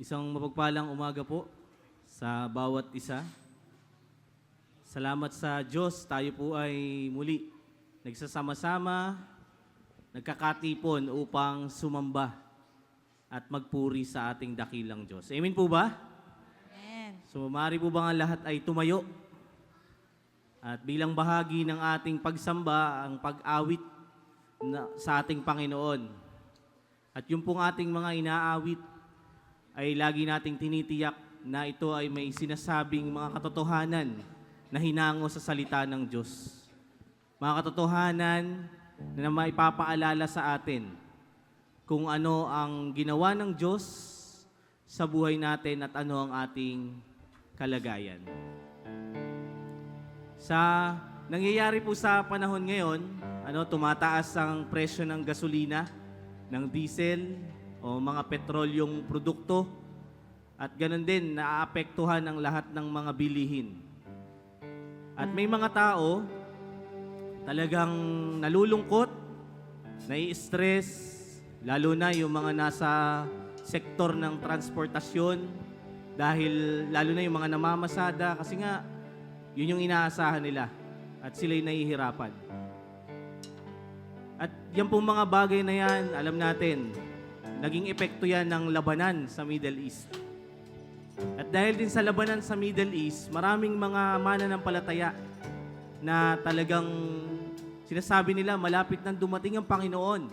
Isang mapagpalang umaga po sa bawat isa. Salamat sa Diyos, tayo po ay muli nagsasama-sama, nagkakatipon upang sumamba at magpuri sa ating dakilang Diyos. Amen po ba? Amen. So, maaari po ba nga lahat ay tumayo? At bilang bahagi ng ating pagsamba, ang pag-awit sa ating Panginoon. At yung pong ating mga inaawit, ay lagi nating tinitiyak na ito ay may sinasabing mga katotohanan na hinango sa salita ng Diyos. Mga katotohanan na maipapaalala sa atin kung ano ang ginawa ng Diyos sa buhay natin at ano ang ating kalagayan. Sa nangyayari po sa panahon ngayon, tumataas ang presyo ng gasolina, ng diesel, o mga petrolyong produkto, at ganun din naaapektuhan ang lahat ng mga bilihin. At may mga tao talagang nalulungkot, nai-stress, lalo na yung mga nasa sektor ng transportasyon, dahil lalo na yung mga namamasada, kasi nga yun yung inaasahan nila at sila'y nahihirapan. At yan pong mga bagay na yan, alam natin, naging epekto yan ng labanan sa Middle East. At dahil din sa labanan sa Middle East, maraming mga mananampalataya na talagang sinasabi nila malapit nang dumating ang Panginoon.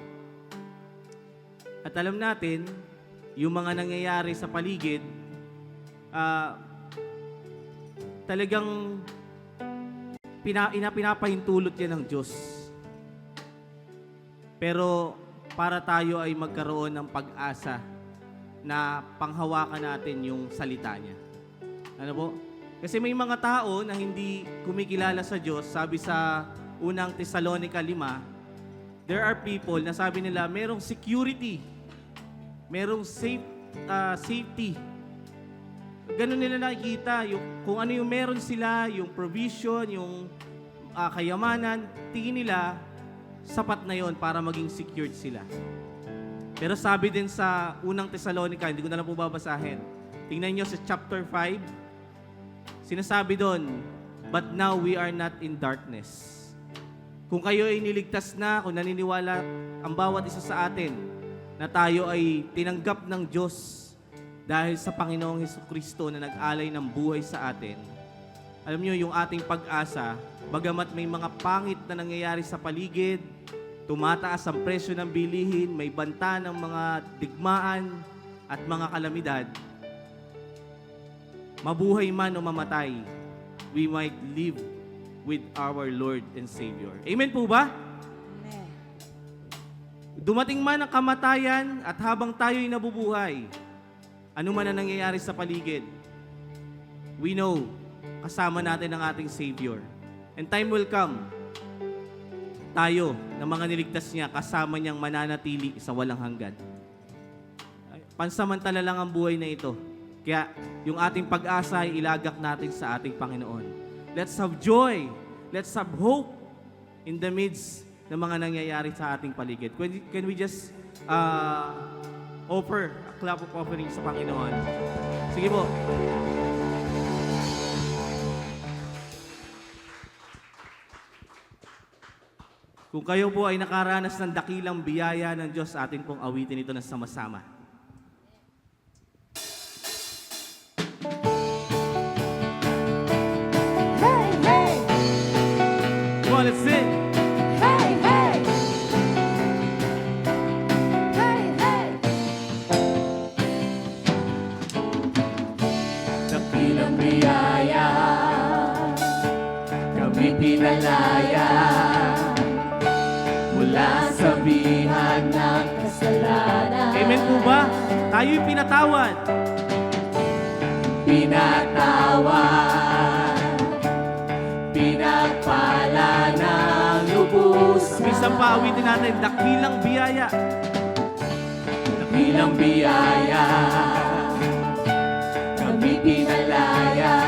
At alam natin, yung mga nangyayari sa paligid, talagang pinapahintulot yan ng Diyos. Pero para tayo ay magkaroon ng pag-asa na panghawakan natin yung salita niya. Ano po? Kasi may mga tao na hindi kumikilala sa Diyos. Sabi sa unang Tesalonica 5, there are people na sabi nila merong security, merong safety. Ganun nila nakikita, kung ano yung meron sila, yung provision, yung kayamanan, tingin nila sapat na yon para maging secured sila. Pero sabi din sa unang Tesalonica, hindi ko na lang po babasahin. Tingnan nyo sa chapter 5, sinasabi doon, but now we are not in darkness. Kung kayo ay niligtas na, kung naniniwala ang bawat isa sa atin, na tayo ay tinanggap ng Diyos dahil sa Panginoong Hesukristo na nag-alay ng buhay sa atin, alam nyo, yung ating pag-asa, bagamat may mga pangit na nangyayari sa paligid, tumataas ang presyo ng bilihin, may banta ng mga digmaan at mga kalamidad, mabuhay man o mamatay, we might live with our Lord and Savior. Amen po ba? Amen. Dumating man ang kamatayan at habang tayo'y nabubuhay, ano man ang nangyayari sa paligid, we know, kasama natin ang ating Savior. And time will come, tayo, na mga niligtas niya, kasama niyang mananatili sa walang hanggan. Pansamantala lang ang buhay na ito. Kaya yung ating pag-asa ay ilagak natin sa ating Panginoon. Let's have joy. Let's have hope in the midst ng mga nangyayari sa ating paligid. Can we just offer a clap of offering sa Panginoon? Sige po. Kung kayo po ay nakaranas ng dakilang biyaya ng Diyos, atin pong awitin ito na sama-sama. Hey, hey! Come on, let's sing! Hey, hey! Hey, hey! kasabihan ng kasalanan. Amen po ba? Tayo'y pinatawad. Pinatawad, pinagpala ng lubusan. Minsan pa awitin natin, dakilang biyaya. Dakilang biyaya, kami pinalaya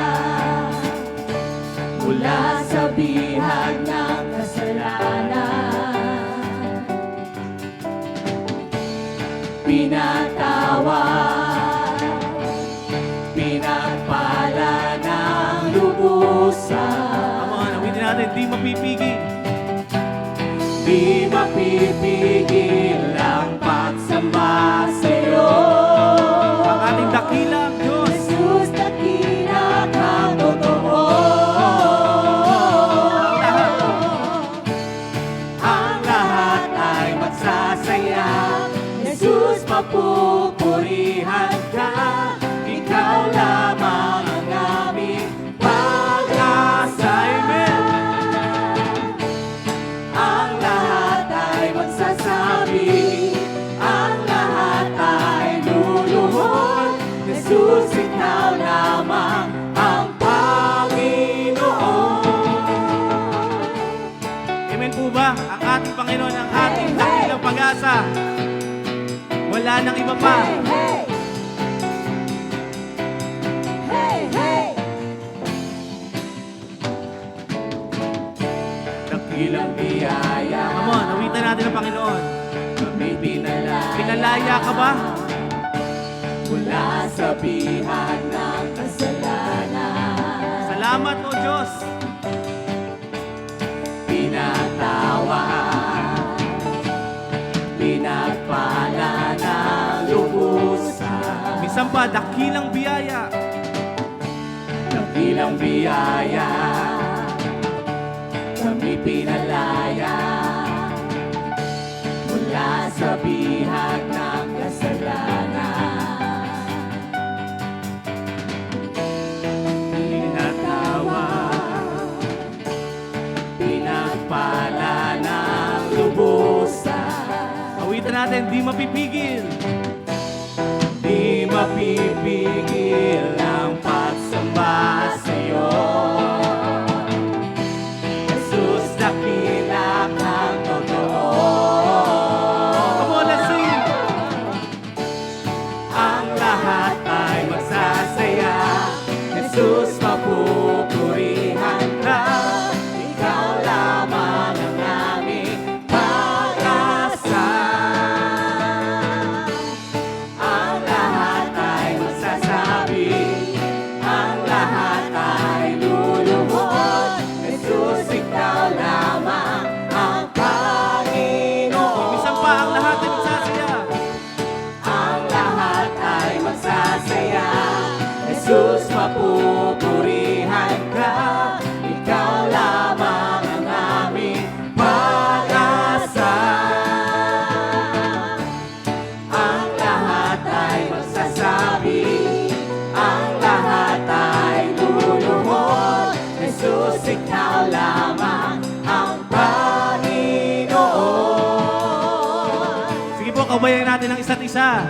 mula sa bihag ng kasalanan. Pinatawad, pinagpala ng lubusan. Come on, awitin natin, di mapipigil. Di mapipigil ang pagsamba sa'yo. Ang ating dakilang Diyos. Jesus, dakila kang totoo. Ang lahat ay magsasaya. Jesus, mapupurihan ka. Ikaw lamang ang aming pag-asa. Amen. Ang lahat ay magsasabi, ang lahat ay luluhod. Jesus, ikaw lamang ang Panginoon. Amen po ba? Ang ating Panginoon, ang ating dakilang pag-asa. Wala nang iba pa. Hey! Hey, hey! Dakilang biyaya, Come on, awitan natin ang Panginoon. kami pinalaya. Pinalaya ka ba? Mula sa bihag ng kasalanan. Salamat o Diyos. Pinatawad, pinagpala ng lubusan. Minsan pa, dakilang biyaya. Dakilang biyaya, kami pinalaya mula sa bihag ng kasalanan. Pinatawad, pinagpala ng lubusan. Awitan natin, di mapipigil. Di mapipigil ang pagsamba sa'yo. Jesus, dakila kang totoo. Come on, let's sing. Ang lahat ay magsasaya. Jesus, mapupurihan ka. Ikaw lamang ang aming pag-asa. Ang lahat ay magsasabi, ang lahat ay luluhod. Jesus, ikaw lamang ang Panginoon. Minsan pa, ang lahat ay magsasaya. Ang lahat ay magsasaya. Jesus, mapupurihan ka. Ikaw lamang ang aming pag-asa. Ang lahat ay magsasabi, ang lahat ay luluhod. Jesus, ikaw lamang ang Panginoon. Sige po, kabayan natin ang isa't isa.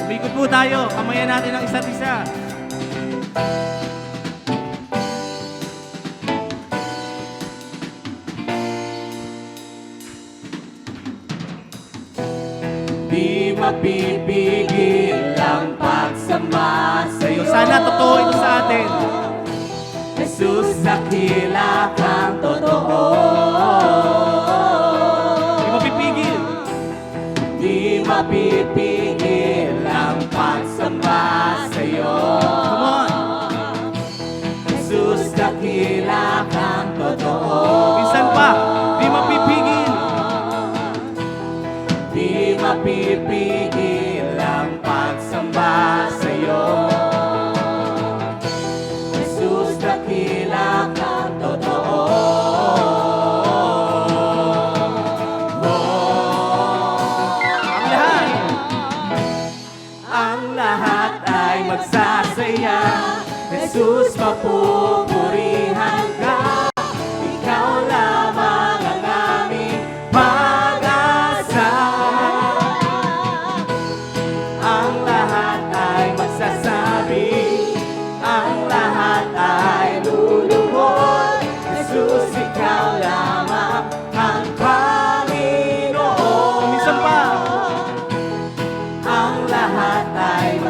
Umikot po tayo, kamayan natin ang isa't isa. Di mapipigil ang pagsamba sa'yo. Sana totoo ito sa atin. Jesus, dakila kang totoo. Di mapipigil. Di mapipigil ang pagsamba sa'yo. Come on. Jesus, dakila kang totoo. Minsan pa, di mapipigil. Di mapipigil ang pagsamba sa'yo. Jesus, dakila kang totoo. Ang lahat. Ang lahat ay magsasaya. Jesus, mapupurihan ka. Ikaw lamang ang aming pag-asa.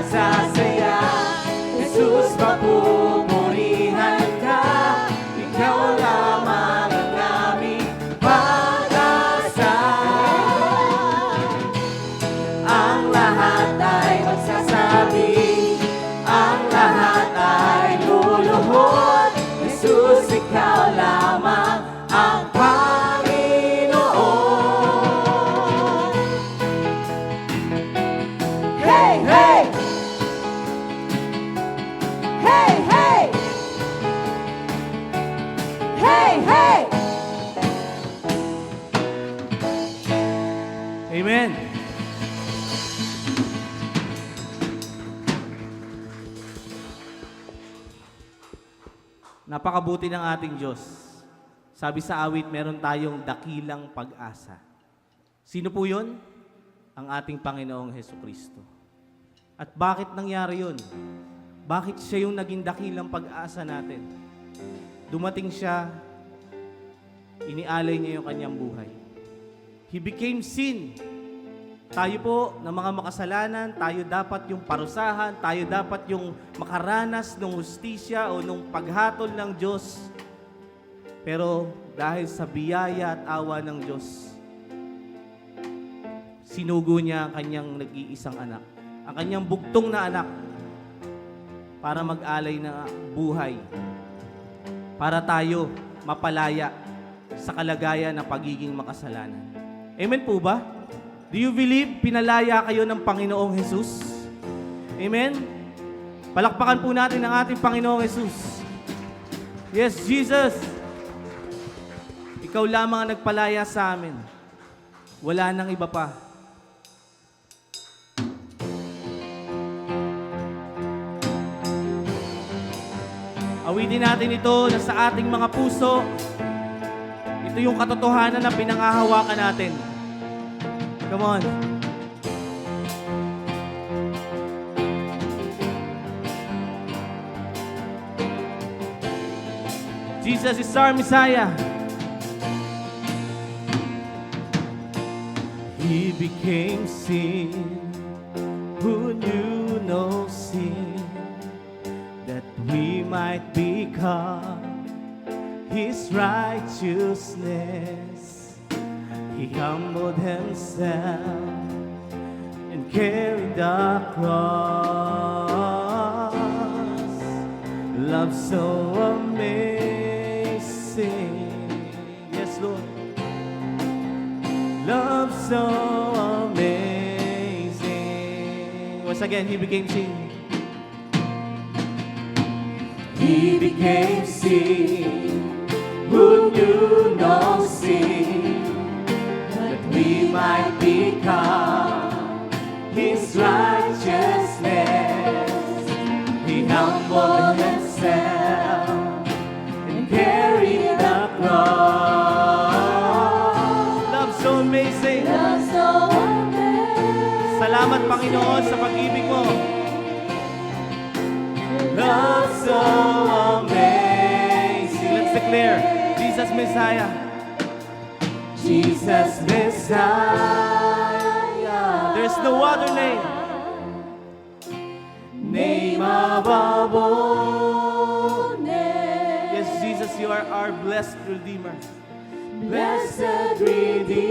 magsasaya. Jesus, mapupurihan ka. Ikaw lamang ang aming pag-asa. Ang lahat ay magsasabi, ang lahat ay luluhod. Jesus, ikaw lamang ang Panginoon. Hey, hey! Hey, hey! Hey, hey! Amen. Napakabuti ng ating Diyos. Sabi sa awit, meron tayong dakilang pag-asa. Sino po yun? Ang ating Panginoong Hesukristo. At bakit nangyari yun? Bakit siya yung naging dakilang pag-asa natin? Dumating siya, inialay niya yung kanyang buhay. He became sin. Tayo po, na mga makasalanan, tayo dapat yung parusahan, tayo dapat yung makaranas ng hustisya o ng paghatol ng Diyos. Pero dahil sa biyaya at awa ng Diyos, sinugo niya ang kanyang nag-iisang anak, ang kanyang bugtong na anak, para mag-alay na buhay, para tayo mapalaya sa kalagayan ng pagiging makasalanan. Amen po ba? Do you believe pinalaya kayo ng Panginoong Jesus? Amen? Palakpakan po natin ang ating Panginoong Jesus. Yes, Jesus! Ikaw lamang ang nagpalaya sa amin. Wala nang iba pa. Awitin natin ito na sa ating mga puso. Ito yung katotohanan na pinangahawakan natin. Come on. Jesus is our Messiah. He became sin, who knew no sin, that we might become His righteousness. He humbled Himself and carried the cross. Love so amazing. Yes, Lord. Love so amazing. Once again, He became sin. He became sin, who knew no sin, that we might become His righteousness. He humbled Himself and carried the cross. Love so amazing. Love so amazing. Salamat, Panginoon, sa pag-ibig mo. Love so amazing. Let's declare, Jesus Messiah. Jesus Messiah. There's no other name. Name above all names. Yes, Jesus, you are our blessed Redeemer. Blessed Redeemer.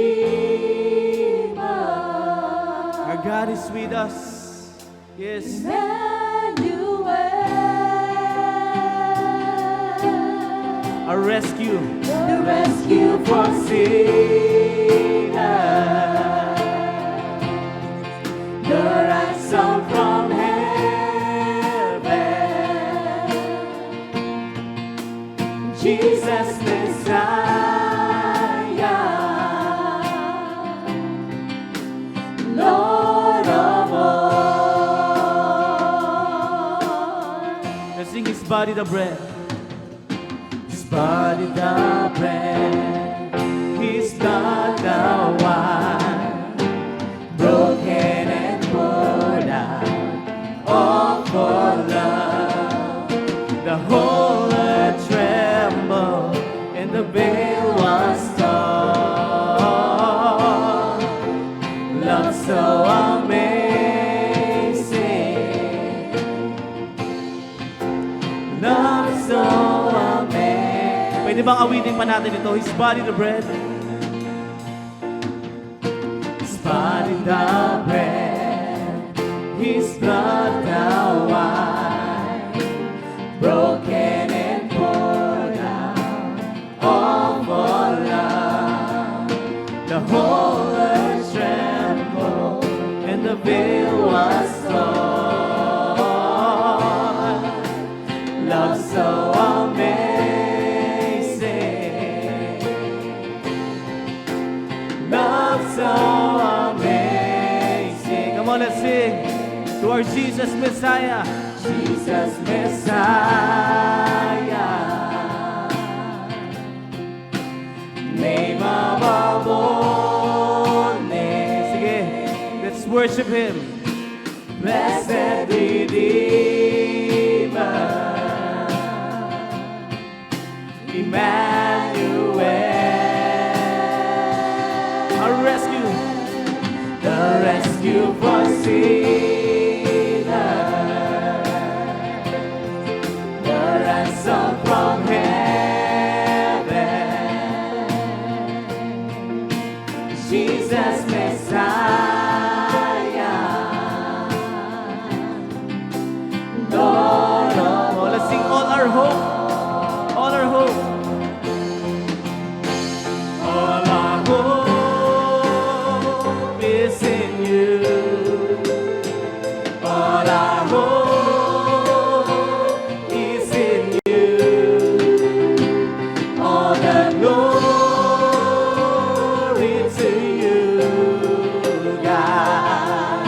Our God is with us. Yes. Our rescue. The rescue for sinners. The ransom from heaven. Jesus Messiah, Lord of all. Let's sing His body, the bread. His body the bread, His blood the wine, broken and poured out, all for love. The whole earth trembled, and the veil was torn. Love so amazing. bang awitin pa natin ito? His body the bread. His body the bread, His blood the wine, broken and poured out, all for love. The whole earth trembled, and the veil was torn. Love so amazing, love so amazing. Come on, let's sing to our Jesus Messiah. Jesus Messiah, name above all names. Sige, let's worship Him. Blessed Redeemer, Emmanuel, Our rescue. the rescue for sinners, the ransom from heaven, Jesus Messiah, Lord of Oh, let's sing all our hope. All our hope. all our hope is in you. All our hope is in you. All the glory to you, God.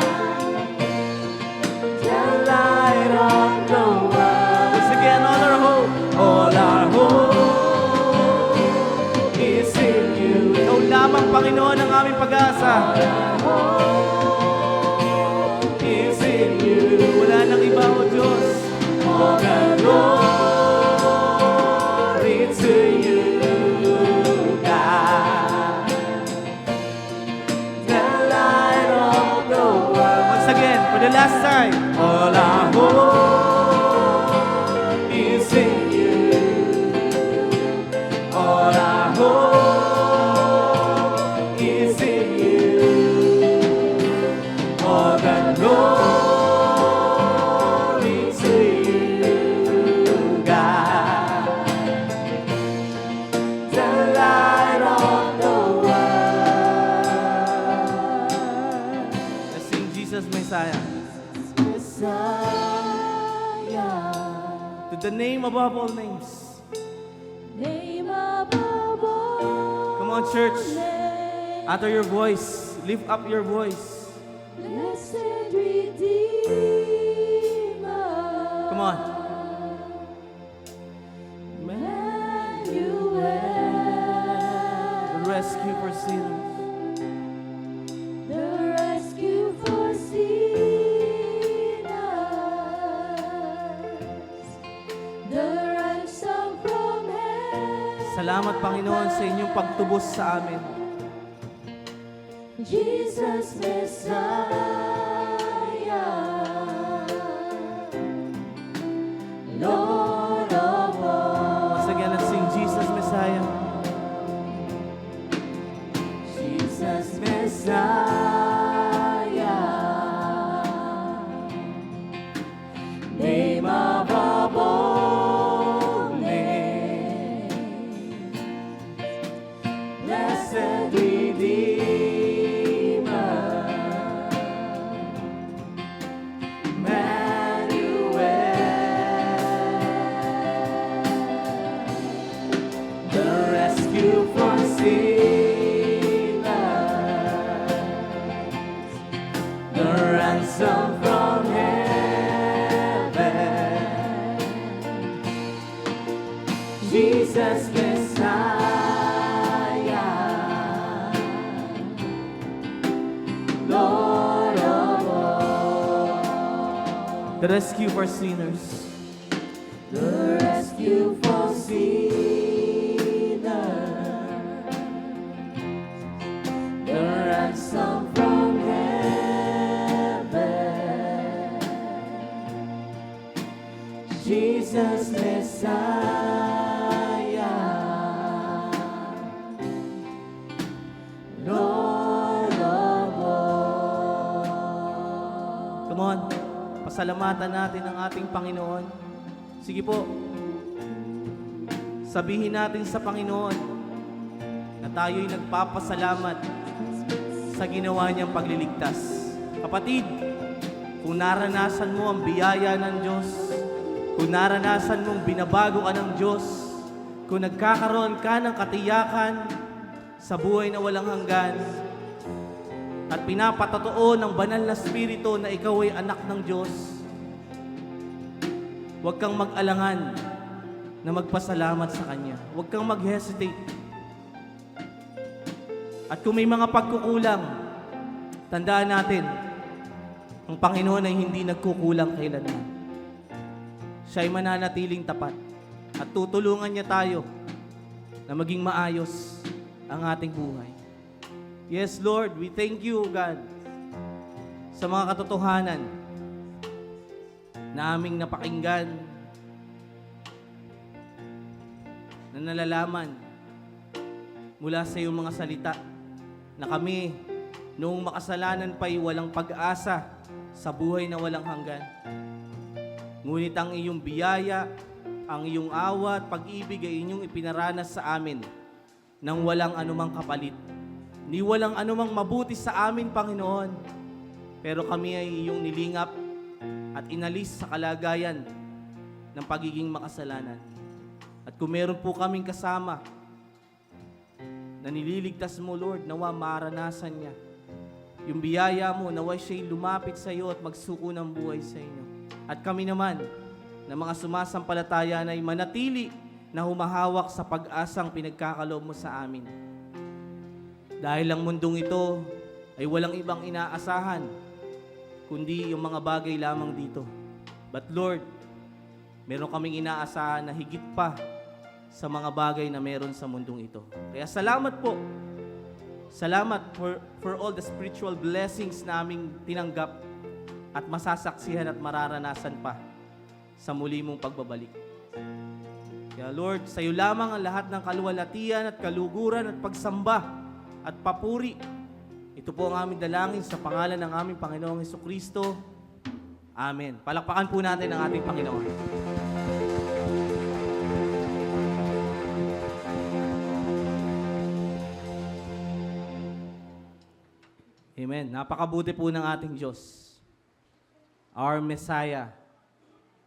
The light of the world. Once again, all our hope. All our hope is in you. Ikaw lamang, Panginoon, ang aming pag-asa. Is in you. Wala nang iba, O Diyos. All the glory to you, God. The light of the world. Once again, for the last time. All our hope is in you. All our hope is in you. All the glory to you, God. The light of the world. Let's sing Jesus Messiah. To the name above all names. Name above all Come on, church. names. Utter your voice. Lift up your voice. Blessed Redeemer. Come on. Emmanuel. The rescue for sinners. The rescue for sinners. The ransom from heaven. Salamat, Panginoon, sa inyong pagtubos sa amin. Jesus Messiah, Lord of all. Once again, let's sing Jesus Messiah. Jesus Messiah, name above all names, blessed Redeemer, Emmanuel, the rescue for sinners, the ransom from heaven, Jesus Messiah, Lord of all. The rescue for sinners. The rescue for sinners, the ransom from heaven, Jesus Messiah, Come on, pasalamatan natin ang ating Panginoon. Sige po, sabihin natin sa Panginoon na tayo'y nagpapasalamat sa ginawa niyang pagliligtas. Kapatid, kung naranasan mo ang biyaya ng Diyos, kung naranasan mong binabago ka ng Diyos, kung nagkakaroon ka ng katiyakan sa buhay na walang hanggan, at pinapatotoo ng banal na Espiritu na ikaw ay anak ng Diyos, huwag kang mag-alangan na magpasalamat sa Kanya. Huwag kang mag-hesitate. At kung may mga pagkukulang, tandaan natin, ang Panginoon ay hindi nagkukulang kailanman. Siya ay mananatiling tapat at tutulungan niya tayo na maging maayos ang ating buhay. Yes, Lord, we thank you, God, sa mga katotohanan na aming napakinggan, na nalalaman mula sa iyong mga salita na kami, noong makasalanan pa'y walang pag-asa sa buhay na walang hanggan. Ngunit ang iyong biyaya, ang iyong awa at pag-ibig ay inyong ipinaranas sa amin nang walang anumang kapalit. Ni walang anumang mabuti sa amin, Panginoon. Pero kami ay iyong nilingap at inalis sa kalagayan ng pagiging makasalanan. At kung meron po kaming kasama na nililigtas mo, Lord, nawa maranasan niya yung biyaya mo, nawa siya'y lumapit sa iyo at magsuko ng buhay sa inyo. At kami naman, na mga sumasampalataya na ay manatili na humahawak sa pag-asang pinagkakaloob mo sa amin. Dahil ang mundong ito ay walang ibang inaasahan, kundi yung mga bagay lamang dito. But Lord, meron kaming inaasahan na higit pa sa mga bagay na meron sa mundong ito. Kaya salamat po. Salamat for all the spiritual blessings na aming tinanggap at masasaksihan at mararanasan pa sa muli mong pagbabalik. Kaya Lord, sa iyo lamang ang lahat ng kaluwalhatian at kaluguran at pagsamba at papuri. Ito po ang aming dalangin sa pangalan ng aming Panginoong Hesukristo. Amen. Palakpakan po natin ang ating Panginoon. Amen. Napakabuti po ng ating Diyos. Our Messiah,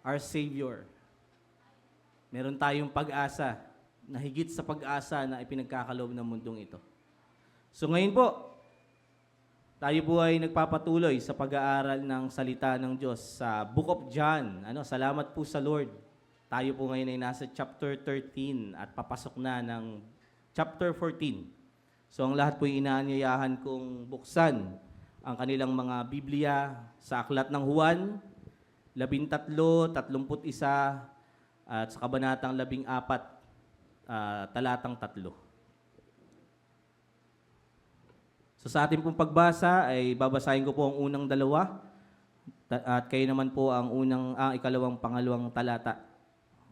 our Savior. Meron tayong pag-asa na higit sa pag-asa na ipinagkakaloob ng mundong ito. So ngayon po, tayo po ay nagpapatuloy sa pag-aaral ng salita ng Diyos sa Book of John. Salamat po sa Lord. Tayo po ngayon ay nasa chapter 13 at papasok na ng chapter 14. So ang lahat po ay inaanyayahan kong buksan ang kanilang mga Biblia sa Aklat ng Juan, 13, 31, at sa Kabanatang 14, talatang 3. So sa ating pong pagbasa ay babasahin ko po ang unang dalawa at kayo naman po ang ikalawang, pangalawang talata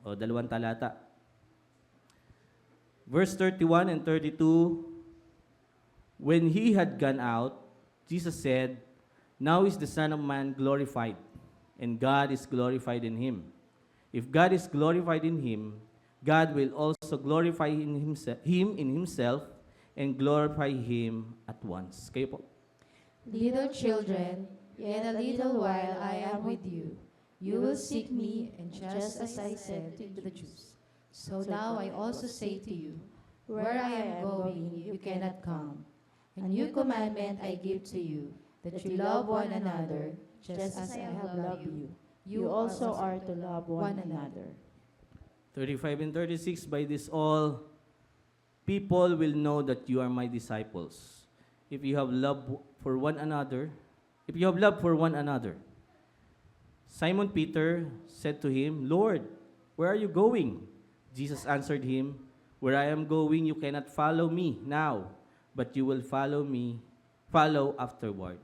o dalawang talata. Verse 31 and 32, when he had gone out, Jesus said, now is the Son of Man glorified, and God is glorified in him. If God is glorified in him, God will also glorify him in himself and glorify him at once. Kayo po. Little children, yet a little while I am with you. You will seek me, and just as I said to the Jews, so now I also say to you, where I am going, you cannot come. A new commandment I give to you, that you love one another, just as I have loved you. You also are to love one another. 35 and 36, by this all people will know that you are my disciples, if you have love for one another. Simon Peter said to him, Lord, where are you going? Jesus answered him, where I am going you cannot follow me now, but you will follow afterward.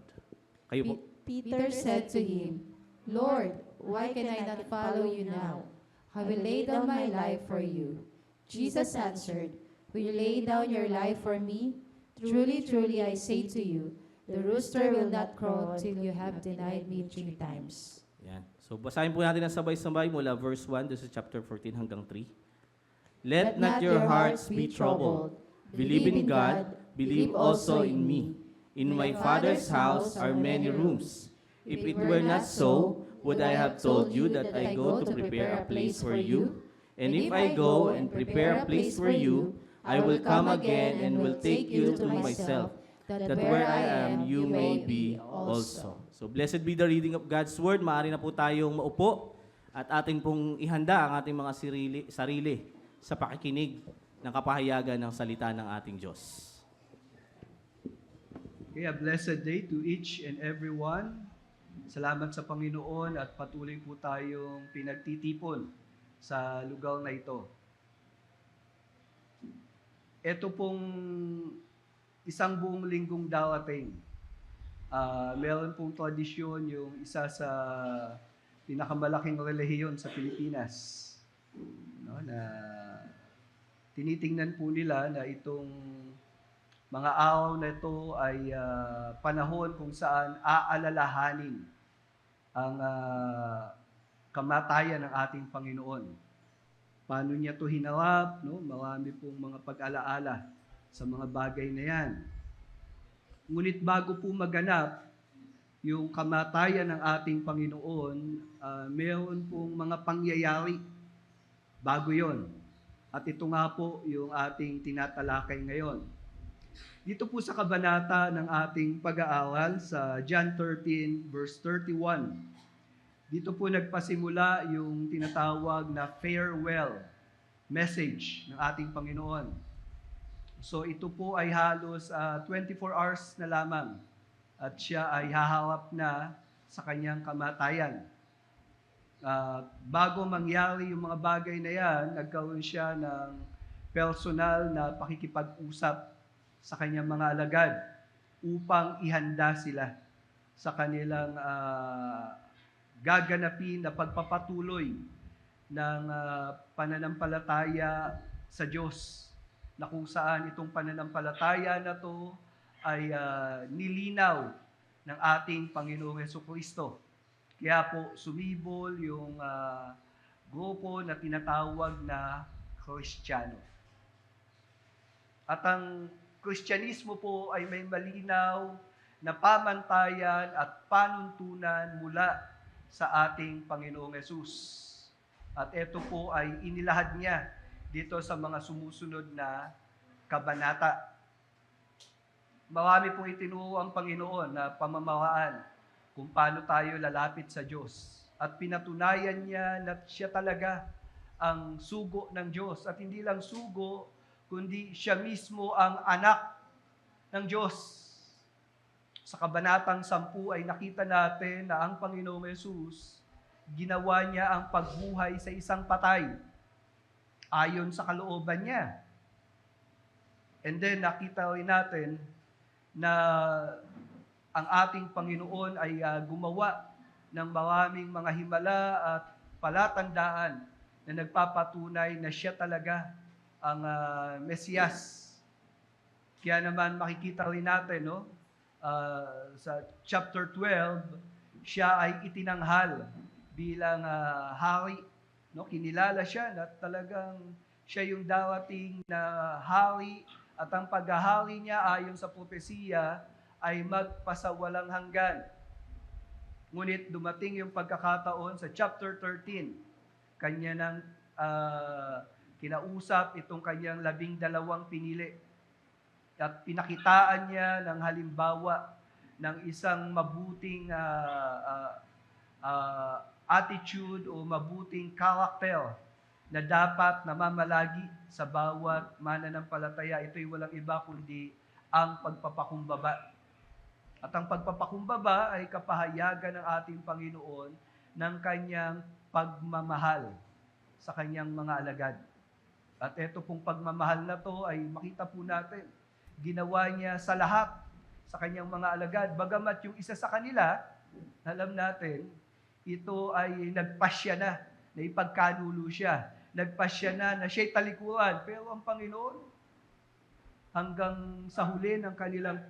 Kayo po. Peter said to him, Lord, why can I not follow you now? I will lay down my life for you. Jesus answered, will you lay down your life for me? Truly, truly, I say to you, The rooster will not crow till you have denied me 3 times. Yan. So basahin po natin ang sabay-sabay mula verse 1 doon sa chapter 14 hanggang 3. Let not your hearts be troubled. Believe in God, believe also in me. In my Father's house are many rooms. If it were not so, would I have told you that I go to prepare a place for you? And if I go and prepare a place for you, I will come again and will take you to myself, that where I am, you may be also. So blessed be the reading of God's Word. Maaari na po tayong maupo at ating pong ihanda ang ating mga sarili sa pakikinig ng kapahayagan ng salita ng ating Diyos. Okay, a blessed day to each and everyone. Salamat sa Panginoon at patuloy po tayong pinagtitipon sa lugar na ito. Ito pong isang buong linggong darating. Meron pong tradisyon yung isa sa pinakamalaking relihiyon sa Pilipinas. No, na tinitingnan po nila na itong mga araw na ito ay panahon kung saan aalalahanin ang kamatayan ng ating Panginoon. Paano niya ito hinarap? No? Marami pong mga pag-alaala sa mga bagay na yan. Ngunit bago po maganap yung kamatayan ng ating Panginoon, mayroon pong mga pangyayari bago yon. At ito nga po yung ating tinatalakay ngayon. Dito po sa kabanata ng ating pag-aaral sa John 13 verse 31, dito po nagpasimula yung tinatawag na farewell message ng ating Panginoon. So ito po ay halos 24 hours na lamang at siya ay haharap na sa kanyang kamatayan. Bago mangyari yung mga bagay na yan, nagkaroon siya ng personal na pakikipag-usap sa kanyang mga alagad upang ihanda sila sa kanilang gaganapin na pagpapatuloy ng pananampalataya sa Diyos, na kung saan itong pananampalataya na to ay nilinaw ng ating Panginoong Jesucristo. Kaya po sumibol yung grupo na tinatawag na Kristiyano. At ang Kristyanismo po ay may malinaw na pamantayan at panuntunan mula sa ating Panginoong Hesus. At ito po ay inilahad niya dito sa mga sumusunod na kabanata. Marami pong itinuro ang Panginoon na pamamaraan kung paano tayo lalapit sa Diyos. At pinatunayan niya na siya talaga ang sugo ng Diyos. At hindi lang sugo, kundi siya mismo ang anak ng Diyos. Sa kabanatang 10 ay nakita natin na ang Panginoong Hesus, ginawa niya ang pagbuhay sa isang patay ayon sa kalooban niya. And then nakita rin natin na ang ating Panginoon ay gumawa ng maraming mga himala at palatandaan na nagpapatunay na siya talaga ang Mesiyas. Kaya naman makikita rin natin, no, sa chapter 12, siya ay itinanghal bilang hari. No, kinilala siya na talagang siya yung darating na hari at ang paghahari niya ayon sa propesiya ay magpasawalang hanggan. Ngunit dumating yung pagkakataon sa chapter 13, kanya nang kinausap itong kanyang 12 pinili. At pinakitaan niya ng halimbawa ng isang mabuting attitude o mabuting karakter na dapat namamalagi sa bawat mananampalataya. Ito'y walang iba kundi ang pagpapakumbaba. At ang pagpapakumbaba ay kapahayagan ng ating Panginoon ng kanyang pagmamahal sa kanyang mga alagad. At ito pong pagmamahal na to ay makita po natin, ginawa niya sa lahat sa kanyang mga alagad. Bagamat yung isa sa kanila, alam natin, ito ay nagpasya na ipagkanulo siya. Nagpasya na siya'y talikuran. Pero ang Panginoon, hanggang sa huli ng kanilang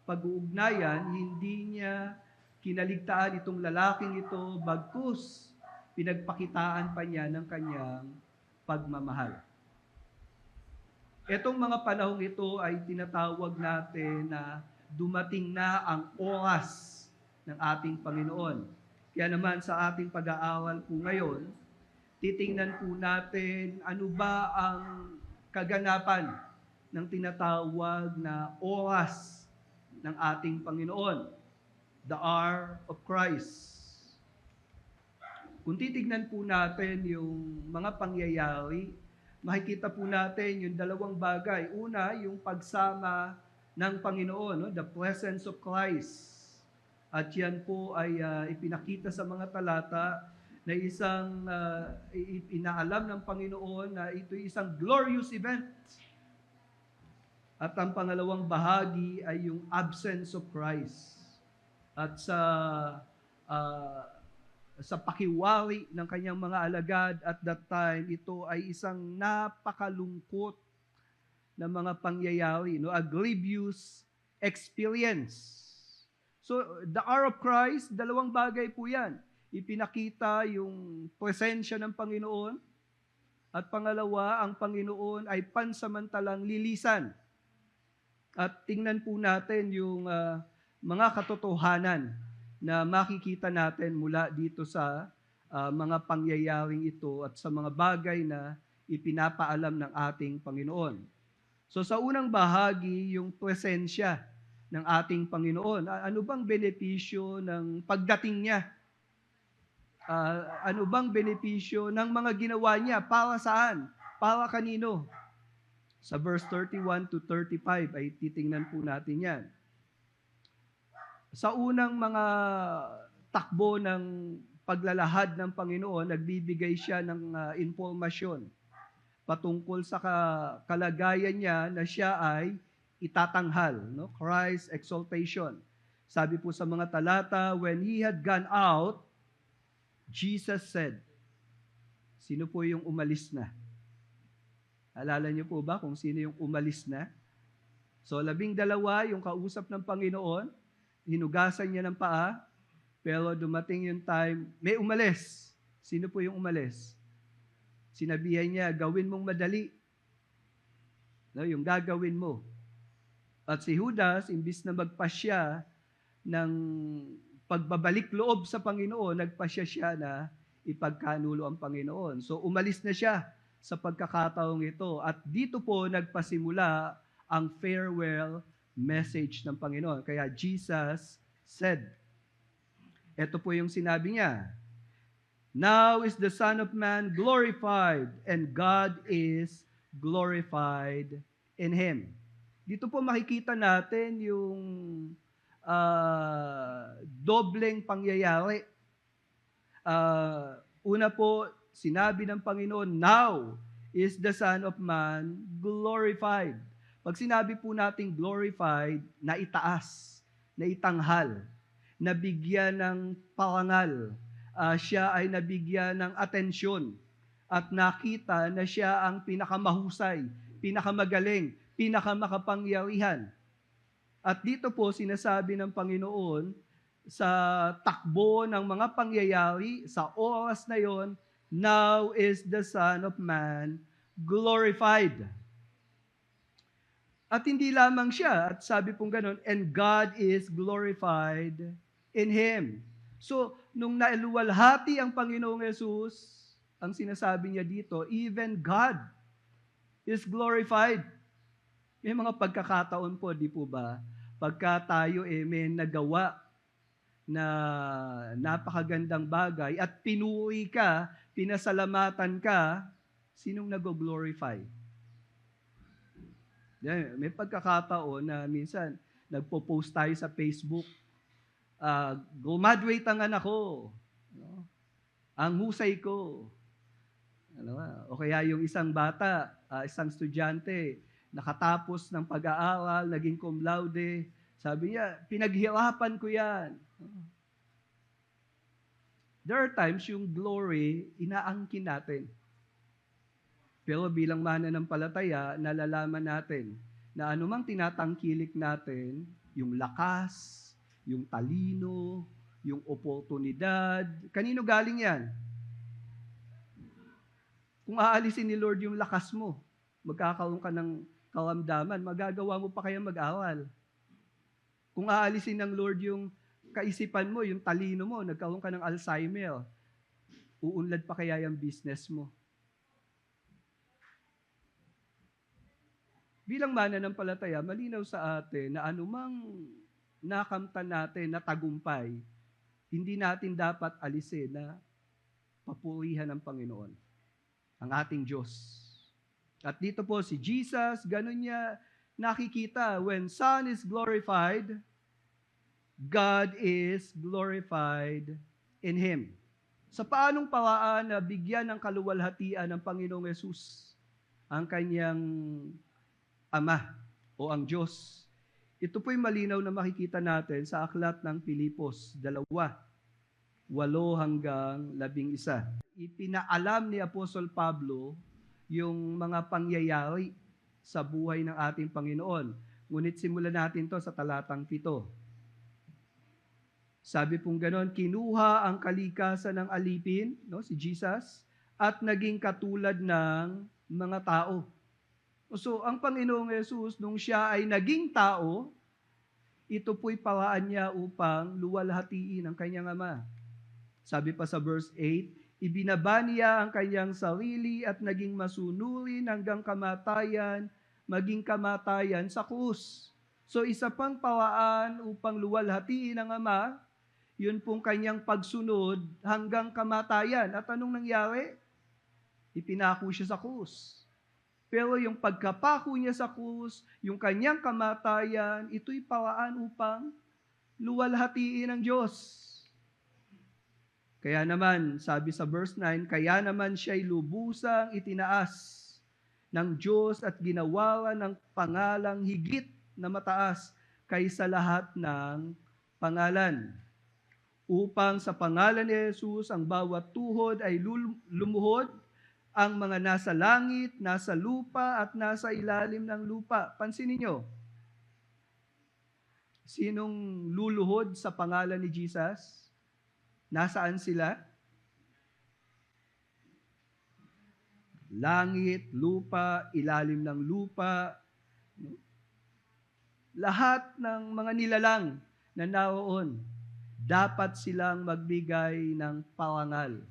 pag-uugnayan, hindi niya kinaligtaan itong lalaking ito, bagkus pinagpakitaan pa niya ng kanyang pagmamahal. Itong mga panahong ito ay tinatawag natin na dumating na ang oras ng ating Panginoon. Kaya naman sa ating pag-aaral po ngayon, titingnan po natin ano ba ang kaganapan ng tinatawag na oras ng ating Panginoon, the hour of Christ. Kung titignan po natin yung mga pangyayari, makikita po natin yung dalawang bagay. Una, yung pagsama ng Panginoon, no? The presence of Christ. At yan po ay ipinakita sa mga talata na isang inaalam ng Panginoon na ito'y isang glorious event. At ang pangalawang bahagi ay yung absence of Christ. At sa pakiwari ng kanyang mga alagad at that time, ito ay isang napakalungkot na mga pangyayari, no? A grievous experience. So, the hour of Christ, dalawang bagay po yan. Ipinakita yung presensya ng Panginoon at pangalawa, ang Panginoon ay pansamantalang lilisan. At tingnan po natin yung mga katotohanan na makikita natin mula dito sa mga pangyayaring ito at sa mga bagay na ipinapaalam ng ating Panginoon. So sa unang bahagi, yung presensya ng ating Panginoon. Ano bang benepisyo ng pagdating niya? Ano bang benepisyo ng mga ginawa niya? Para saan? Para kanino? Sa verse 31 to 35 ay titingnan po natin yan. Sa unang mga takbo ng paglalahad ng Panginoon, nagbibigay siya ng informasyon patungkol sa kalagayan niya na siya ay itatanghal, no? Christ's exaltation. Sabi po sa mga talata, when he had gone out, Jesus said, sino po yung umalis na? Alala niyo po ba kung sino yung umalis na? So 12 yung kausap ng Panginoon, hinugasan niya ng paa, pero dumating yung time, may umalis. Sino po yung umalis? Sinabihan niya, gawin mong madali. No, yung gagawin mo. At si Judas, imbis na magpasya ng pagbabalik loob sa Panginoon, nagpasya siya na ipagkanulo ang Panginoon. So umalis na siya sa pagkakataong ito. At dito po nagpasimula ang farewell message ng Panginoon. Kaya Jesus said, ito po yung sinabi niya, now is the Son of Man glorified, and God is glorified in Him. Dito po makikita natin yung dobleng pangyayari. Una po, sinabi ng Panginoon, now is the Son of Man glorified. Pag sinabi po natin glorified, na itaas, na itanghal, nabigyan ng parangal, siya ay nabigyan ng atensyon at nakita na siya ang pinakamahusay, pinakamagaling, pinakamakapangyarihan. At dito po sinasabi ng Panginoon sa takbo ng mga pangyayari, sa oras na yon, now is the Son of Man glorified. At hindi lamang siya, at sabi pong ganun, and God is glorified in Him. So, nung nailuwalhati ang Panginoong Yesus, ang sinasabi niya dito, even God is glorified. May mga pagkakataon po, di po ba? Pagka tayo may nagawa na napakagandang bagay at pinuri ka, pinasalamatan ka, sinong nag-glorify? May pagkakataon na minsan nagpo-post tayo sa Facebook, graduate ang anak ko, no? Ang husay ko. O kaya yung isang bata, isang estudyante, nakatapos ng pag-aaral, naging cum laude, sabi niya, pinaghirapan ko yan. There are times yung glory, inaangkin natin. Pero bilang mananampalataya, nalalaman natin na anumang tinatangkilik natin, yung lakas, yung talino, yung oportunidad. Kanino galing yan? Kung aalisin ni Lord yung lakas mo, magkakaroon ka ng karamdaman, magagawa mo pa kaya mag-aral. Kung aalisin ng Lord yung kaisipan mo, yung talino mo, nagkaroon ka ng Alzheimer, uunlad pa kaya yung business mo. Bilang mananampalataya, malinaw sa atin na anumang nakamtan natin na tagumpay, hindi natin dapat alisin na papurihan ng Panginoon, ang ating Diyos. At dito po si Jesus, ganun niya nakikita, when Son is glorified, God is glorified in Him. Sa paanong paraan na bigyan ng kaluwalhatian ng Panginoong Yesus ang kanyang Ama o ang Diyos? Ito po'y malinaw na makikita natin sa aklat ng Pilipos 2:8 hanggang 11. Ipinaalam ni Apostol Pablo yung mga pangyayari sa buhay ng ating Panginoon. Ngunit simulan natin to sa talatang 7. Sabi pong ganon, kinuha ang kalikasan ng alipin, si Jesus, at naging katulad ng mga tao. So, ang Panginoong Yesus, nung siya ay naging tao, ito po'y paraan niya upang luwalhatiin ang kanyang Ama. Sabi pa sa verse 8, ibinaba niya ang kanyang sarili at naging masunurin hanggang kamatayan, maging kamatayan sa krus. So, isa pang paraan upang luwalhatiin ang Ama, yun pong kanyang pagsunod hanggang kamatayan. At anong nangyari? Ipinako siya sa krus. Pero yung pagkapako niya sa krus, yung kanyang kamatayan, ito'y paraan upang luwalhatiin ng Diyos. Kaya naman, sabi sa verse 9, kaya naman siya'y lubusang itinaas ng Diyos at ginawa ng pangalang higit na mataas kaysa lahat ng pangalan. Upang sa pangalan ni Jesus, ang bawat tuhod ay lumuhod, ang mga nasa langit, nasa lupa, at nasa ilalim ng lupa. Pansinin niyo, sinong luluhod sa pangalan ni Jesus? Nasaan sila? Langit, lupa, ilalim ng lupa. Lahat ng mga nilalang na naroon, dapat silang magbigay ng parangal.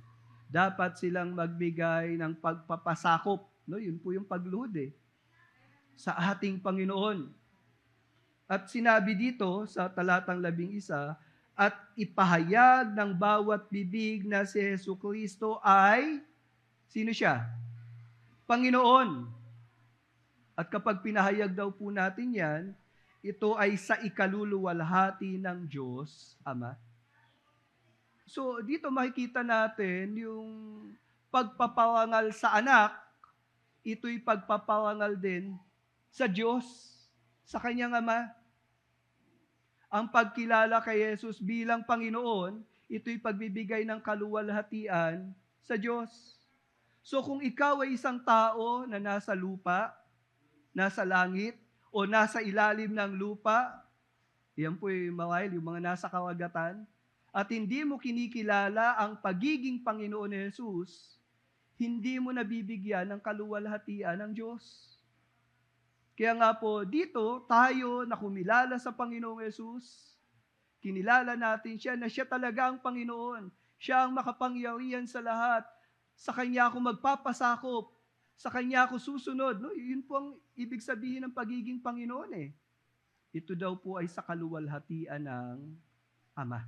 Dapat silang magbigay ng pagpapasakop. Yun po yung pagluhod sa ating Panginoon. At sinabi dito sa talatang 11, at ipahayag ng bawat bibig na si Jesucristo ay, sino siya? Panginoon. At kapag pinahayag daw po natin yan, ito ay sa ikaluluwalhati ng Diyos Ama. So, dito makikita natin yung pagpaparangal sa anak, ito'y pagpaparangal din sa Diyos, sa kanyang Ama. Ang pagkilala kay Jesus bilang Panginoon, ito'y pagbibigay ng kaluwalhatian sa Diyos. So, kung ikaw ay isang tao na nasa lupa, nasa langit, o nasa ilalim ng lupa, yan po'y marahil yung mga nasa karagatan, at hindi mo kinikilala ang pagiging Panginoon ni Jesus, hindi mo nabibigyan ng kaluwalhatian ng Diyos. Kaya nga po, dito tayo na kumilala sa Panginoong Jesus, kinilala natin siya na siya talaga ang Panginoon. Siya ang makapangyarihan sa lahat. Sa Kanya ako magpapasakop. Sa Kanya ako susunod. Yun po ang ibig sabihin ng pagiging Panginoon Ito daw po ay sa kaluwalhatian ng Ama.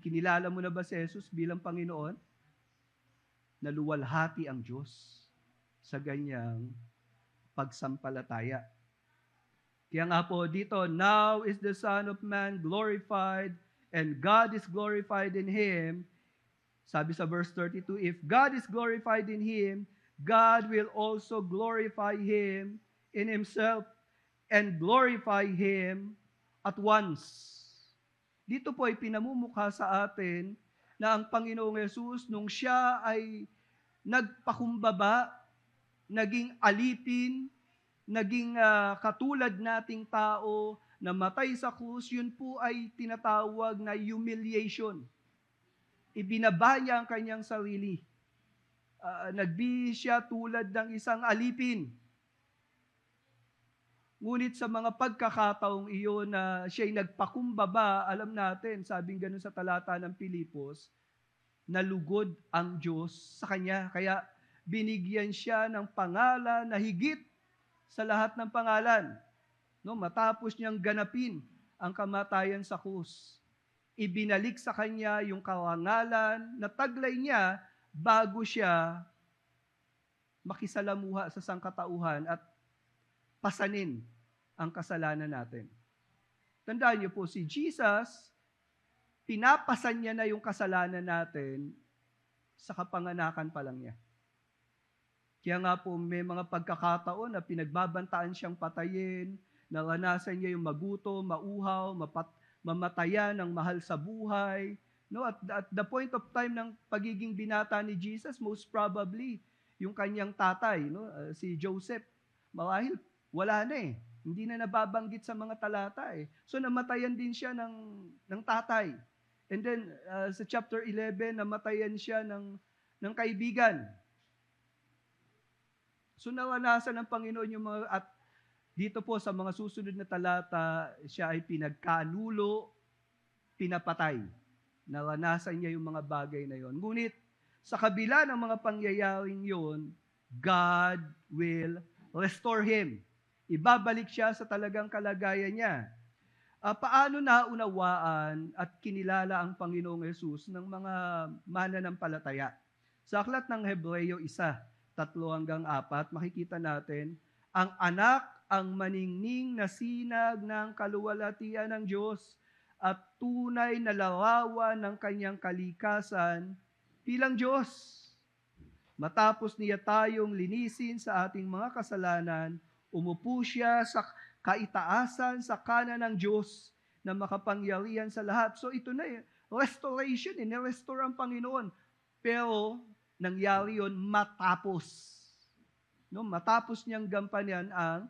Kinilala mo na ba si Jesus bilang Panginoon? Naluwalhati ang Diyos sa ganyang pagsampalataya. Kaya nga po dito, now is the Son of Man glorified, and God is glorified in Him. Sabi sa verse 32, if God is glorified in Him, God will also glorify Him in Himself and glorify Him at once. Dito po ay pinamumukha sa atin na ang Panginoong Yesus, nung siya ay nagpakumbaba, naging alipin, naging katulad nating tao, namatay sa krus, yun po ay tinatawag na humiliation. Ibinaba niya ang kanyang sarili. Nagbihis siya tulad ng isang alipin. Ngunit sa mga pagkakataong iyon na siya'y nagpakumbaba, alam natin, sabing ganun sa talata ng Pilipos, nalugod ang Diyos sa kanya. Kaya binigyan siya ng pangalan na higit sa lahat ng pangalan. No, matapos niyang ganapin ang kamatayan sa krus, ibinalik sa kanya yung karangalan na taglay niya bago siya makisalamuha sa sangkatauhan at pasanin ang kasalanan natin. Tandaan niyo po, si Jesus, pinapasan niya na yung kasalanan natin sa kapanganakan pa lang niya. Kaya nga po, may mga pagkakataon na pinagbabantaan siyang patayin, naranasan niya yung magutom, mauhaw, mamatayan ng mahal sa buhay. No, at the point of time ng pagiging binata ni Jesus, most probably, yung kanyang tatay, no, si Joseph, marahil wala na eh. Hindi na nababanggit sa mga talata eh. So namatayan din siya ng tatay. And then sa chapter 11, namatayan siya ng kaibigan. So naranasan ng Panginoon yung mga, at dito po sa mga susunod na talata, siya ay pinagkanulo, pinapatay. Naranasan niya yung mga bagay na yon. Ngunit sa kabila ng mga pangyayaring yon, God will restore him. Ibabalik siya sa talagang kalagayan niya. Paano naunawaan at kinilala ang Panginoong Yesus ng mga mananampalataya? Sa aklat ng Hebreyo 1:3-4, makikita natin, ang anak ang maningning na sinag ng kaluwalhatian ng Diyos at tunay na larawan ng kanyang kalikasan bilang Diyos. Matapos niya tayong linisin sa ating mga kasalanan, umupo siya sa kaitaasan sa kanan ng Diyos na makapangyarihan sa lahat. So ito na restoration, ni-restore ang Panginoon. Pero nangyari yon matapos. No, matapos niyang gampanan ang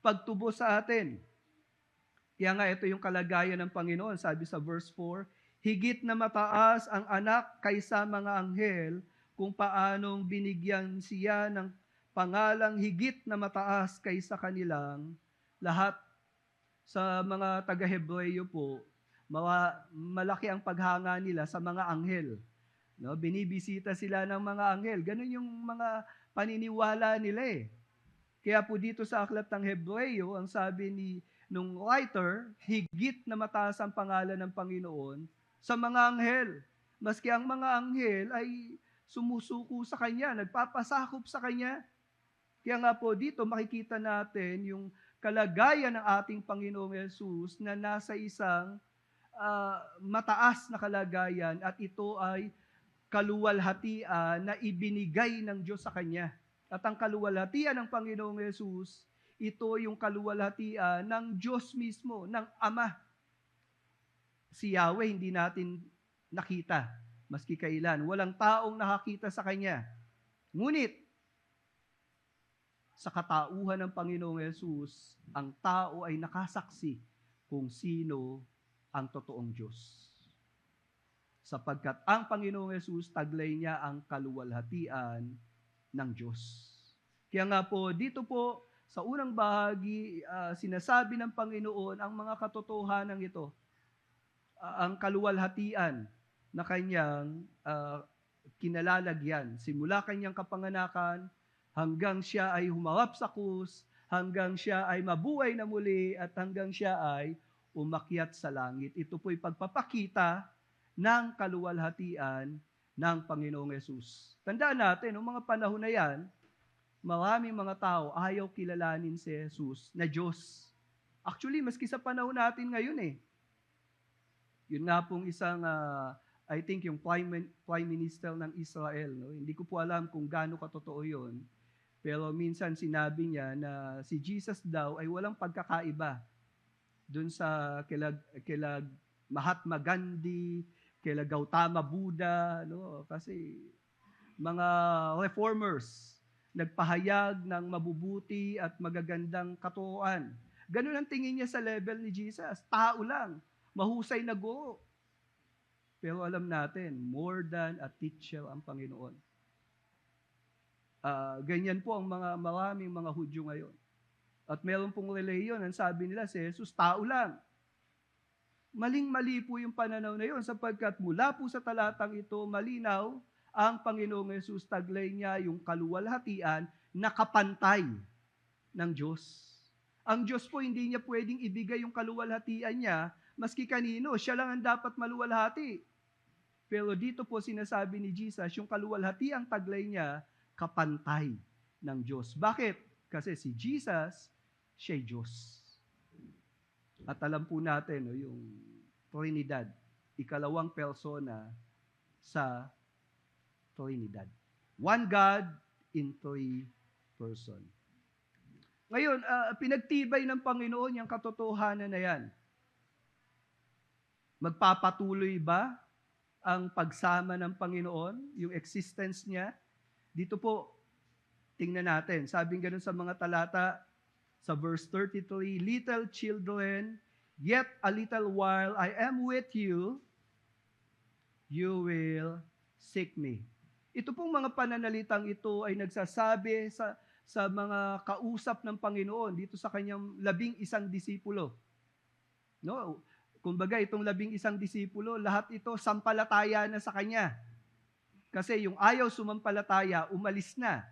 pagtubos sa atin. Kaya nga ito yung kalagayan ng Panginoon. Sabi sa verse 4, higit na mataas ang anak kaysa mga anghel, kung paanong binigyan siya ng pangalang higit na mataas kaysa kanilang lahat. Sa mga taga-Hebreyo po, malaki ang paghanga nila sa mga anghel. No, binibisita sila ng mga anghel. Ganun yung mga paniniwala nila eh. Kaya po dito sa aklat ng Hebreyo, ang sabi nung writer, higit na mataas ang pangalan ng Panginoon sa mga anghel. Maski ang mga anghel ay sumusuko sa Kanya, nagpapasakop sa Kanya. Kaya nga po dito makikita natin yung kalagayan ng ating Panginoong Yesus na nasa isang mataas na kalagayan at ito ay kaluwalhatian na ibinigay ng Diyos sa Kanya. At ang kaluwalhatian ng Panginoong Yesus, ito yung kaluwalhatian ng Diyos mismo, ng Ama. Si Yahweh hindi natin nakita, maski kailan. Walang taong nakakita sa Kanya. Ngunit, sa katauhan ng Panginoong Yesus, ang tao ay nakasaksi kung sino ang totoong Diyos. Sapagkat ang Panginoong Yesus, taglay niya ang kaluwalhatian ng Diyos. Kaya nga po, dito po, sa unang bahagi, sinasabi ng Panginoon ang mga katotohanan ito. Ang kaluwalhatian na kanyang kinalalagyan. Simula kanyang kapanganakan, hanggang siya ay humarap sa krus, hanggang siya ay mabuhay na muli, at hanggang siya ay umakyat sa langit. Ito po'y pagpapakita ng kaluwalhatian ng Panginoong Yesus. Tandaan natin, noong mga panahon na yan, maraming mga tao ayaw kilalanin si Jesus na Diyos. Actually, maski sa panahon natin ngayon yun nga pong isang, I think yung Prime Minister ng Israel, no? Hindi ko po alam kung gaano katotoo yun, pero minsan sinabi niya na si Jesus daw ay walang pagkakaiba dun sa kila Mahatma Gandhi, kila Gautama Buddha, no? Kasi mga reformers nagpahayag ng mabubuti at magagandang katuruan. Ganun ang tingin niya sa level ni Jesus. Tao lang. Mahusay na guro. Pero alam natin, more than a teacher ang Panginoon. Ganyan po ang maraming mga Hudyo ngayon. At meron pong reliyon, ang sabi nila si Jesus, tao lang. Maling-mali po yung pananaw na yun sapagkat mula po sa talatang ito, malinaw ang Panginoong Jesus, taglay niya yung kaluwalhatian na kapantay ng Diyos. Ang Diyos po hindi niya pwedeng ibigay yung kaluwalhatian niya maski kanino. Siya lang ang dapat maluwalhati. Pero dito po sinasabi ni Jesus, yung kaluwalhatiang taglay niya, kapantay ng Diyos. Bakit? Kasi si Jesus, siya'y Diyos. At alam po natin, yung Trinidad, ikalawang persona sa Trinidad. One God in three person. Ngayon, pinagtibay ng Panginoon yung katotohanan na yan. Magpapatuloy ba ang pagsama ng Panginoon, yung existence niya? Dito po, tingnan natin. Sabing ganun sa mga talata, sa verse 33, little children, yet a little while I am with you, you will seek me. Ito pong mga pananalitang ito ay nagsasabi sa mga kausap ng Panginoon dito sa kanyang 11 disipulo. No? Kumbaga, itong 11 disipulo, lahat ito sampalataya na sa kanya. Kasi yung ayaw sumampalataya, umalis na.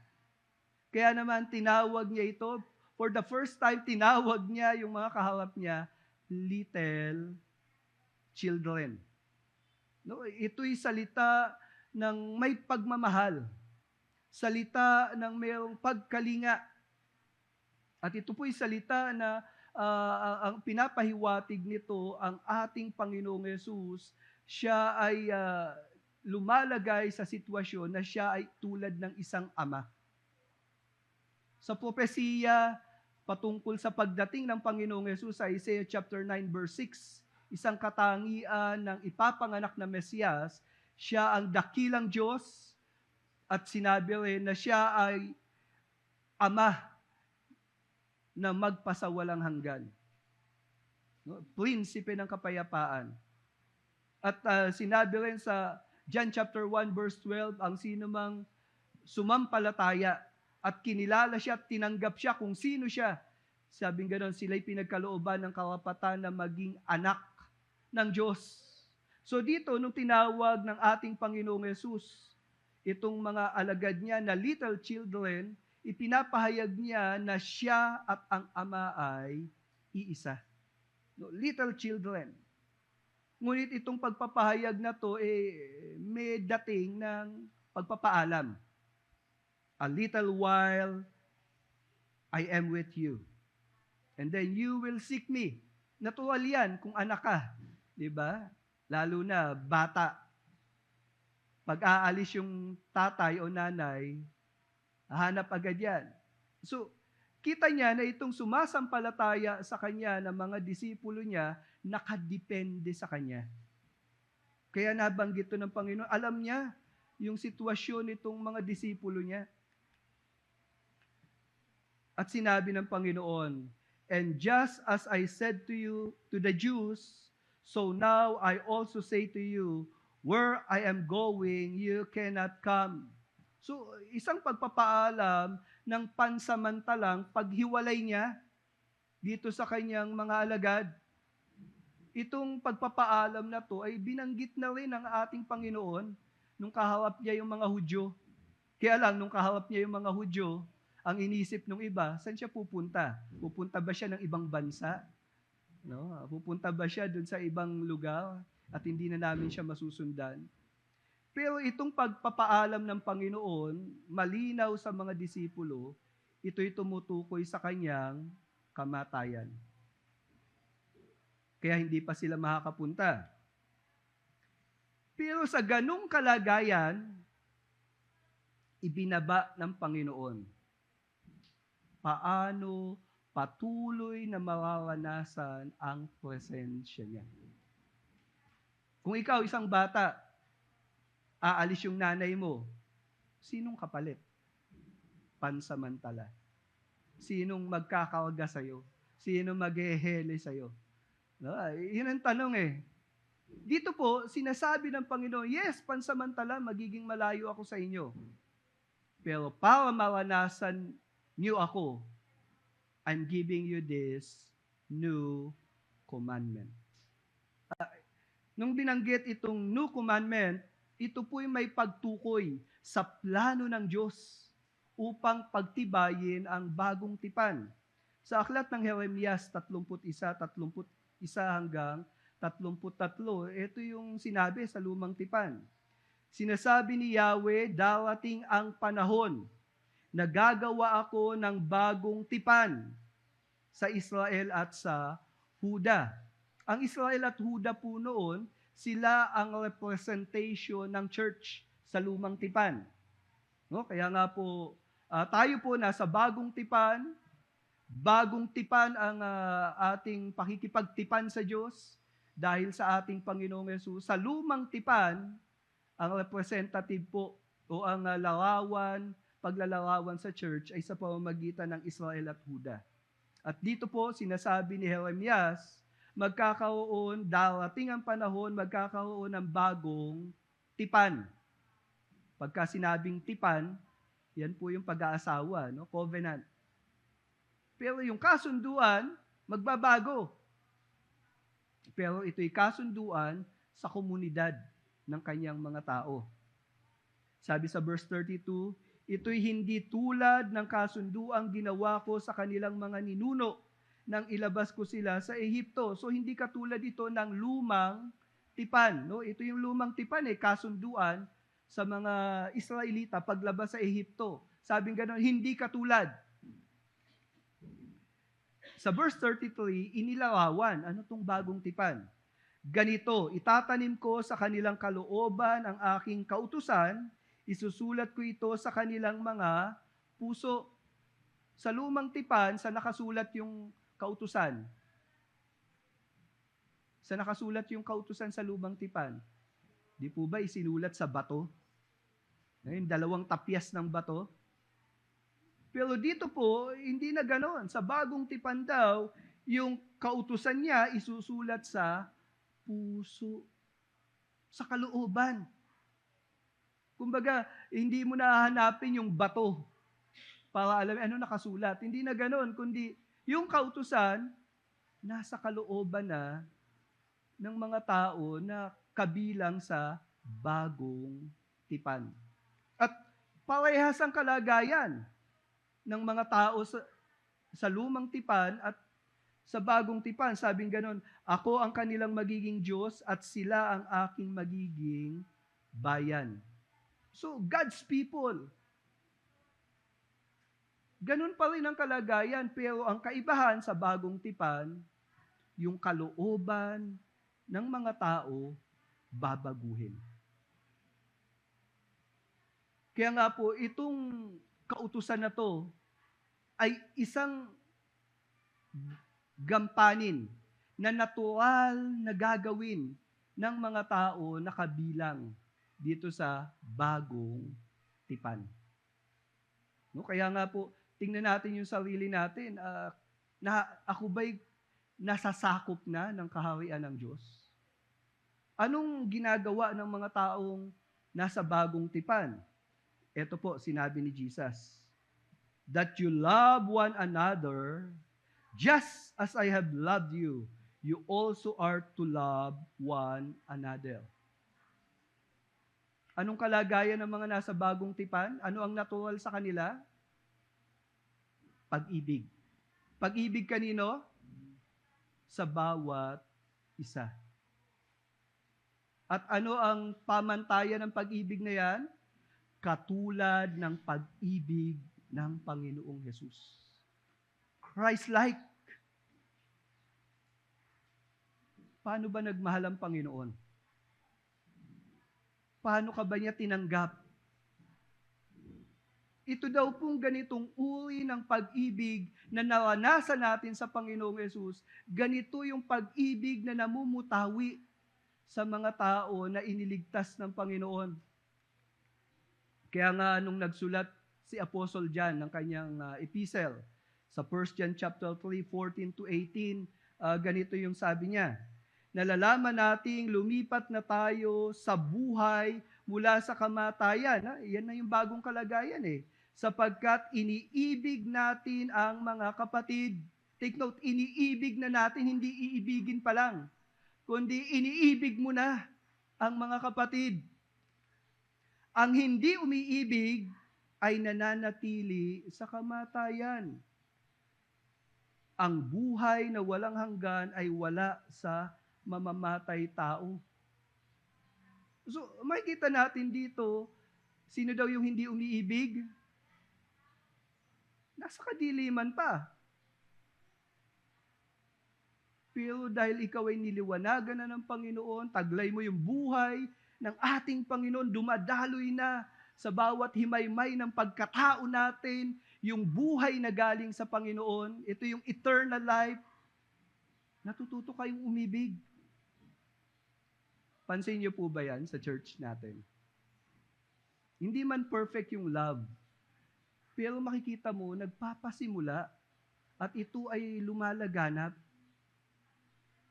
Kaya naman tinawag niya ito, for the first time, tinawag niya yung mga kaharap niya, little children. No, ito'y salita ng may pagmamahal. Salita ng mayroong pagkalinga. At ito po'y salita na ang pinapahiwatig nito ang ating Panginoong Yesus. Siya ay lumalagay sa sitwasyon na siya ay tulad ng isang ama. Sa propesiya patungkol sa pagdating ng Panginoong Yesus sa Isaiah chapter 9 verse 6, isang katangian ng ipapanganak na Mesiyas, siya ang dakilang Diyos at sinabi rin na siya ay ama na magpasawalang hanggan. No? Prinsipe ng kapayapaan. At sinabi rin sa John chapter 1 verse 12, ang sino mang sumampalataya at kinilala siya at tinanggap siya kung sino siya. Sabing gano'n, sila'y pinagkalooban ng karapatan na maging anak ng Diyos. So dito, nung tinawag ng ating Panginoong Yesus, itong mga alagad niya na little children, ipinapahayag niya na siya at ang Ama ay iisa. No, little children. Ngunit itong pagpapahayag na to, may dating ng pagpapaalam. A little while, I am with you. And then you will seek me. Natural yan kung anak ka. Diba? Lalo na bata. Pag aalis yung tatay o nanay, hanap agad yan. So, kita niya na itong sumasampalataya sa kanya ng mga disipulo niya, nakadepende sa kanya. Kaya nabanggit ito ng Panginoon, alam niya yung sitwasyon nitong mga disipulo niya. At sinabi ng Panginoon, and just as I said to you, to the Jews, so now I also say to you, where I am going, you cannot come. So, isang pagpapaalam ng pansamantalang paghiwalay niya dito sa kanyang mga alagad. Itong pagpapaalam na to ay binanggit na rin ng ating Panginoon nung kaharap niya yung mga Hudyo. Kaya lang, nung kaharap niya yung mga Hudyo, ang inisip ng iba, saan siya pupunta? Pupunta ba siya ng ibang bansa? No? Pupunta ba siya dun sa ibang lugar at hindi na namin siya masusundan? Pero itong pagpapaalam ng Panginoon, malinaw sa mga disipulo, ito'y tumutukoy sa kanyang kamatayan. Kaya hindi pa sila makakapunta. Pero sa ganung kalagayan, ibinaba ng Panginoon. Paano patuloy na mararanasan ang presensya niya? Kung ikaw isang bata, aalis yung nanay mo, sinong kapalit? Pansamantala. Sinong magkakarga sa'yo? Sino maghehele sa'yo? No? Yun ang tanong eh. Dito po, sinasabi ng Panginoon, yes, pansamantala, magiging malayo ako sa inyo. Pero para maranasan niyo ako, I'm giving you this new commandment. Nung binanggit itong new commandment, ito po'y may pagtukoy sa plano ng Diyos upang pagtibayin ang bagong tipan. Sa aklat ng Jeremias 31 hanggang 33, ito yung sinabi sa lumang tipan. Sinasabi ni Yahweh, darating ang panahon na gagawa ako ng bagong tipan sa Israel at sa Huda. Ang Israel at Huda po noon, sila ang representation ng church sa lumang tipan. No? Kaya nga po, tayo po nasa bagong tipan ang ating pakikipagtipan sa Diyos dahil sa ating Panginoong Yesus. Sa lumang tipan, ang representative po o ang paglalarawan sa church ay sa pamamagitan ng Israel at Huda. At dito po, sinasabi ni Jeremias, darating ang panahon, magkakaroon ng bagong tipan. Pagka sinabing tipan, yan po yung pag-aasawa, no? Covenant. Pero yung kasunduan, magbabago. Pero ito'y kasunduan sa komunidad ng kanyang mga tao. Sabi sa verse 32, ito'y hindi tulad ng kasunduang ginawa ko sa kanilang mga ninuno nang ilabas ko sila sa Ehipto. So hindi katulad ito ng lumang tipan. No? Ito yung lumang tipan, kasunduan sa mga Israelita paglabas sa Ehipto. Sabing gano'n, hindi katulad. Sa verse 33, inilarawan, ano tong bagong tipan? Ganito, itatanim ko sa kanilang kalooban ang aking kautusan, isusulat ko ito sa kanilang mga puso. Sa lumang tipan, sa nakasulat yung kautusan. Sa nakasulat yung kautusan sa lumang tipan. Di po ba isinulat sa bato? Yung 2 tapyas ng bato. Pero dito po, hindi na ganoon. Sa bagong tipan daw, yung kautusan niya isusulat sa puso, sa kalooban. Kumbaga, hindi mo nahahanapin yung bato para alam ano nakasulat. Hindi na ganoon, kundi yung kautusan, nasa kalooban na ng mga tao na kabilang sa bagong tipan. At parehas ang kalagayan ng mga tao sa lumang tipan at sa bagong tipan. Sabing ganon, ako ang kanilang magiging Diyos at sila ang aking magiging bayan. So, God's people. Ganun pa rin ang kalagayan, pero ang kaibahan sa bagong tipan, yung kalooban ng mga tao babaguhin. Kaya nga po, itong kautusan na to ay isang gampanin na natural na gagawin ng mga tao na kabilang dito sa bagong tipan. No? Kaya nga po, tingnan natin yung sarili natin. Ako ba'y nasasakop na ng kaharian ng Diyos? Anong ginagawa ng mga taong nasa bagong tipan? Ito po, sinabi ni Jesus, that you love one another just as I have loved you, you also are to love one another. Anong kalagayan ng mga nasa bagong tipan? Ano ang natural sa kanila? Pag-ibig. Pag-ibig kanino? Sa bawat isa. At ano ang pamantayan ng pag-ibig na yan? Katulad ng pag-ibig ng Panginoong Hesus. Christ-like. Paano ba nagmahal ang Panginoon? Paano ka ba niya tinanggap? Ito daw pong ganitong uri ng pag-ibig na naranasan natin sa Panginoong Yesus, ganito yung pag-ibig na namumutawi sa mga tao na iniligtas ng Panginoon. Kaya nga nung nagsulat si Apostle John ng kanyang epistle, Sa 1 John chapter 3, 14 to 18, ganito yung sabi niya. Nalalaman nating lumipat na tayo sa buhay mula sa kamatayan. Yan na yung bagong kalagayan eh. Sapagkat iniibig natin ang mga kapatid. Take note, iniibig na natin, hindi iibigin pa lang. Kundi iniibig mo na ang mga kapatid. Ang hindi umiibig ay nananatili sa kamatayan. Ang buhay na walang hanggan ay wala sa mamamatay tao. So, makikita natin dito, sino daw yung hindi umiibig? Nasa kadiliman pa. Pero dahil ikaw ay niliwanagan na ng Panginoon, taglay mo yung buhay ng ating Panginoon, dumadaloy na sa bawat himaymay ng pagkatao natin, yung buhay na galing sa Panginoon, ito yung eternal life, natututo kayong umibig. Pansin niyo po ba yan sa church natin? Hindi man perfect yung love, pero makikita mo, nagpapasimula at ito ay lumalaganap.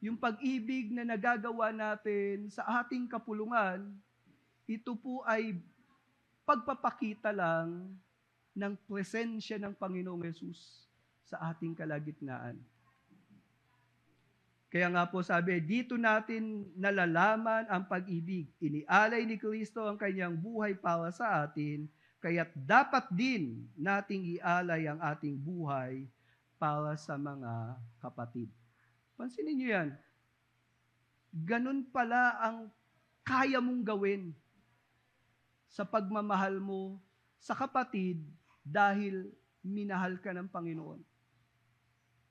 Yung pag-ibig na nagagawa natin sa ating kapulungan, ito po ay pagpapakita lang ng presensya ng Panginoong Yesus sa ating kalagitnaan. Kaya nga po sabi, dito natin nalalaman ang pag-ibig. Inialay ni Kristo ang kanyang buhay para sa atin, kaya't dapat din nating ialay ang ating buhay para sa mga kapatid. Pansinin niyo yan. Ganun pala ang kaya mong gawin sa pagmamahal mo sa kapatid dahil minahal ka ng Panginoon.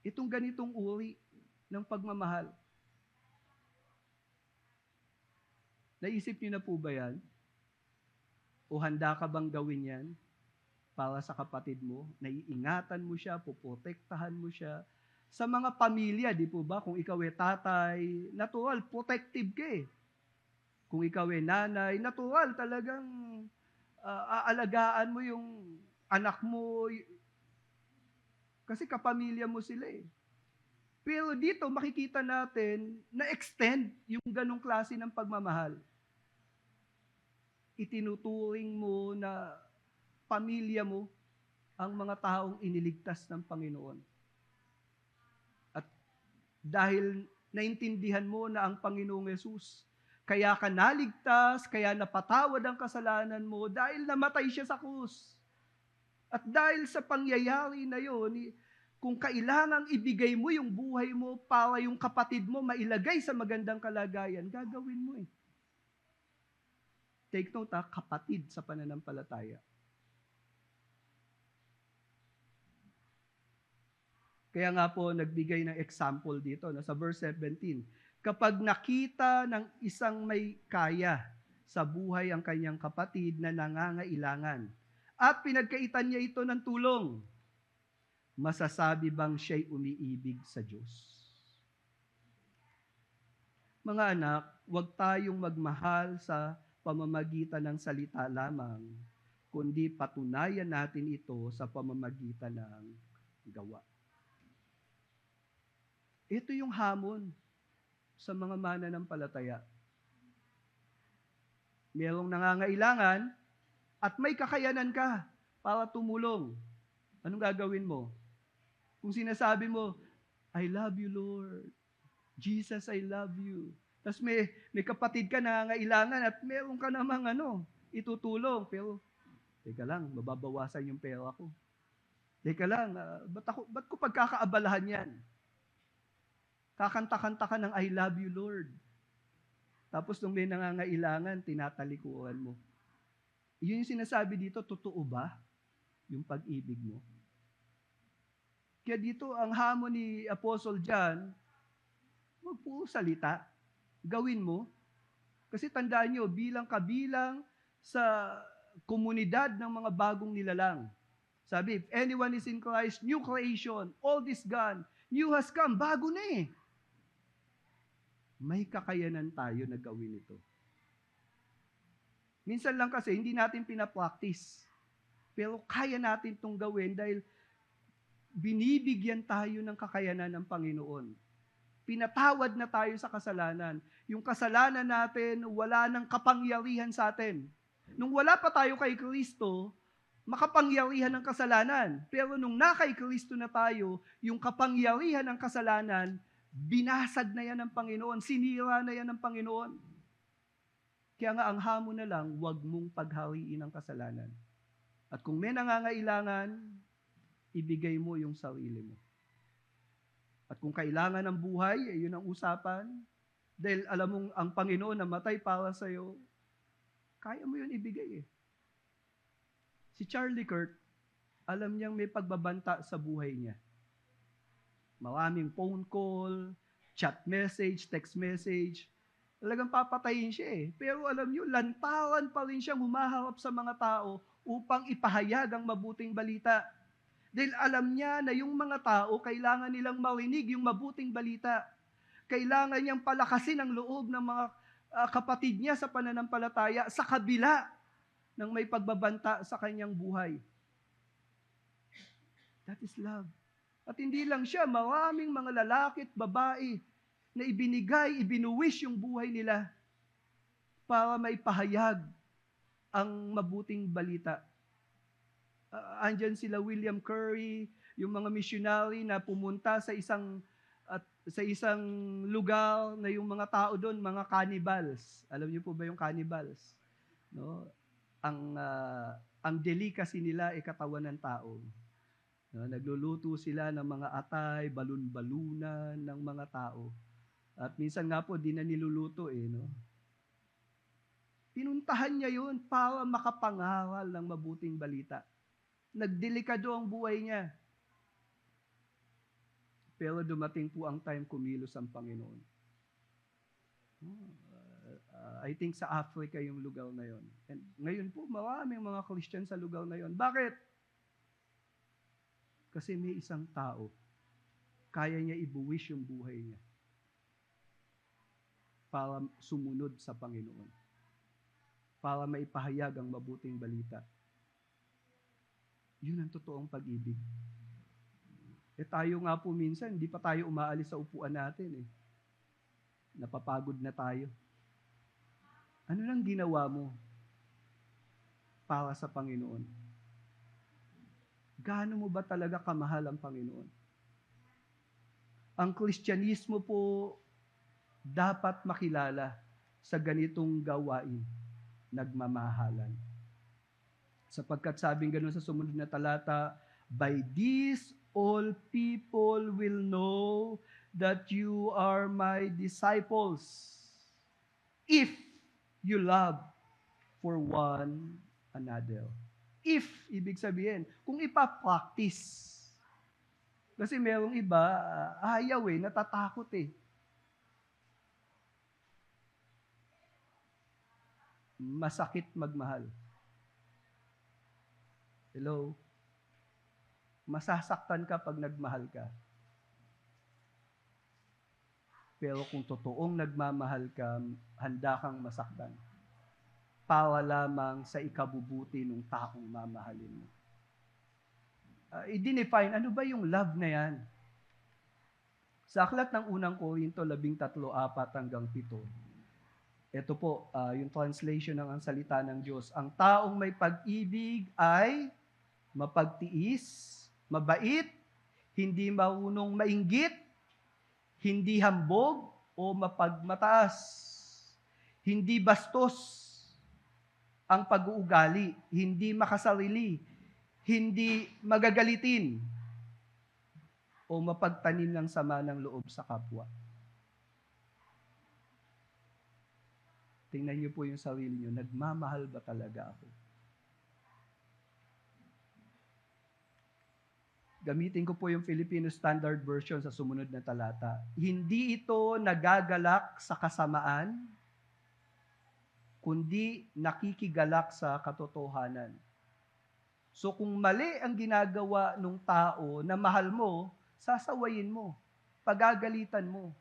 Itong ganitong uri ng pagmamahal. Naisip niyo na po ba yan? O handa ka bang gawin yan para sa kapatid mo? Naiingatan mo siya, puprotektahan mo siya. Sa mga pamilya, di po ba? Kung ikaw ay tatay, natural, protective ka eh. Kung ikaw ay nanay, natural, talagang aalagaan mo yung anak mo. Kasi kapamilya mo sila eh. Pero dito makikita natin na extend yung ganong klase ng pagmamahal. Itinuturing mo na pamilya mo ang mga taong iniligtas ng Panginoon. At dahil naintindihan mo na ang Panginoong Yesus, kaya ka naligtas, kaya napatawad ang kasalanan mo dahil namatay siya sa krus. At dahil sa pangyayari na yon, kung kailangang ibigay mo yung buhay mo para yung kapatid mo mailagay sa magandang kalagayan, gagawin mo eh. Take note kapatid sa pananampalataya. Kaya nga po, nagbigay ng example dito sa verse 17. Kapag nakita ng isang may kaya sa buhay ang kanyang kapatid na nangangailangan at pinagkaitan niya ito ng tulong, masasabi bang siya'y umiibig sa Diyos? Mga anak, huwag tayong magmahal sa pamamagitan ng salita lamang, kundi patunayan natin ito sa pamamagitan ng gawa. Ito yung hamon sa mga mananampalataya. Merong nangangailangan at may kakayanan ka para tumulong. Anong gagawin mo? Kung sinasabi mo, I love you, Lord. Jesus, I love you. Tapos may kapatid ka na nangangailangan at meron ka namang itutulong. Pero, teka lang, mababawasan yung pera ko. Teka lang, ba't ko pagkakaabalahan yan? Kakanta-kanta ka ng I love you, Lord. Tapos nung may nangangailangan, tinatalikuran mo. Yun yung sinasabi dito, totoo ba yung pag-ibig mo? Kaya dito, ang hamon ni Apostle John, huwag puro salita. Gawin mo. Kasi tandaan nyo, bilang kabilang sa komunidad ng mga bagong nilalang. Sabi, if anyone is in Christ, new creation, all is gone, new has come, bago na eh. May kakayanan tayo na gawin ito. Minsan lang kasi, hindi natin pinapractice. Pero kaya natin itong gawin dahil binibigyan tayo ng kakayanan ng Panginoon. Pinatawad na tayo sa kasalanan. Yung kasalanan natin, wala nang kapangyarihan sa atin. Nung wala pa tayo kay Kristo, makapangyarihan ng kasalanan. Pero nung nakay Kristo na tayo, yung kapangyarihan ng kasalanan, binasag na yan ng Panginoon, sinira na yan ng Panginoon. Kaya nga ang hamon na lang, huwag mong paghariin ang kasalanan. At kung may nangangailangan, ibigay mo yung sarili mo. At kung kailangan ng buhay, yun ang usapan. Dahil alam mong ang Panginoon namatay para sa'yo, kaya mo yun ibigay eh. Si Charlie Kirk, alam niyang may pagbabanta sa buhay niya. Maraming phone call, chat message, text message. Talagang papatayin siya eh. Pero alam niyo, lantaran pa rin siyang humaharap sa mga tao upang ipahayag ang mabuting balita. Dahil alam niya na yung mga tao, kailangan nilang marinig yung mabuting balita. Kailangan niyang palakasin ang loob ng mga kapatid niya sa pananampalataya sa kabila ng may pagbabanta sa kanyang buhay. That is love. At hindi lang siya, maraming mga lalaki at babae na ibinuwis yung buhay nila para maipahayag ang mabuting balita. Andyan sila William Curry, yung mga missionary na pumunta sa isang lugar na yung mga tao doon, mga cannibals. Alam niyo po ba yung cannibals? No? Ang delicacy nila ay katawan ng tao. No? Nagluluto sila ng mga atay, balun-balunan ng mga tao. At minsan nga po, di na niluluto eh. No? Pinuntahan niya yun para makapangaral ng mabuting balita. Nagdelikado ang buhay niya. Pero dumating po ang time kumilos ang Panginoon. I think sa Africa yung lugar na yon. And ngayon po, maraming mga Christian sa lugar na yon. Bakit? Kasi may isang tao, kaya niya ibuwis yung buhay niya para sumunod sa Panginoon. Para maipahayag ang mabuting balita. Yun ang totoong pag-ibig. Tayo nga po minsan, hindi pa tayo umaalis sa upuan natin eh. Napapagod na tayo. Ano nang ginawa mo para sa Panginoon? Gaano mo ba talaga kamahal ang Panginoon? Ang Kristyanismo po dapat makilala sa ganitong gawain, nagmamahalan. Sapagkat sabing gano'n sa sumunod na talata, by this all people will know that you are my disciples if you love for one another. If, ibig sabihin, kung ipapractice. Kasi merong iba, ayaw eh, natatakot eh. Masakit magmahal. Hello? Masasaktan ka pag nagmahal ka. Pero kung totoong nagmamahal ka, handa kang masaktan. Para lamang sa ikabubuti ng taong mamahalin mo. I-define, ano ba yung love na yan? Sa aklat ng unang Korinto 13:4-7, ito po, yung translation ng ang salita ng Diyos. Ang taong may pag-ibig ay mapagtiis, mabait, hindi marunong mainggit, hindi hambog o mapagmataas, hindi bastos ang pag-uugali, hindi makasarili, hindi magagalitin, o mapagtanim ng sama ng loob sa kapwa. Tingnan niyo po yung sarili niyo, nagmamahal ba talaga ako? Gamitin ko po yung Filipino Standard Version sa sumunod na talata. Hindi ito nagagalak sa kasamaan, kundi nakikigalak sa katotohanan. So kung mali ang ginagawa ng tao na mahal mo, sasawayin mo, pagagalitan mo.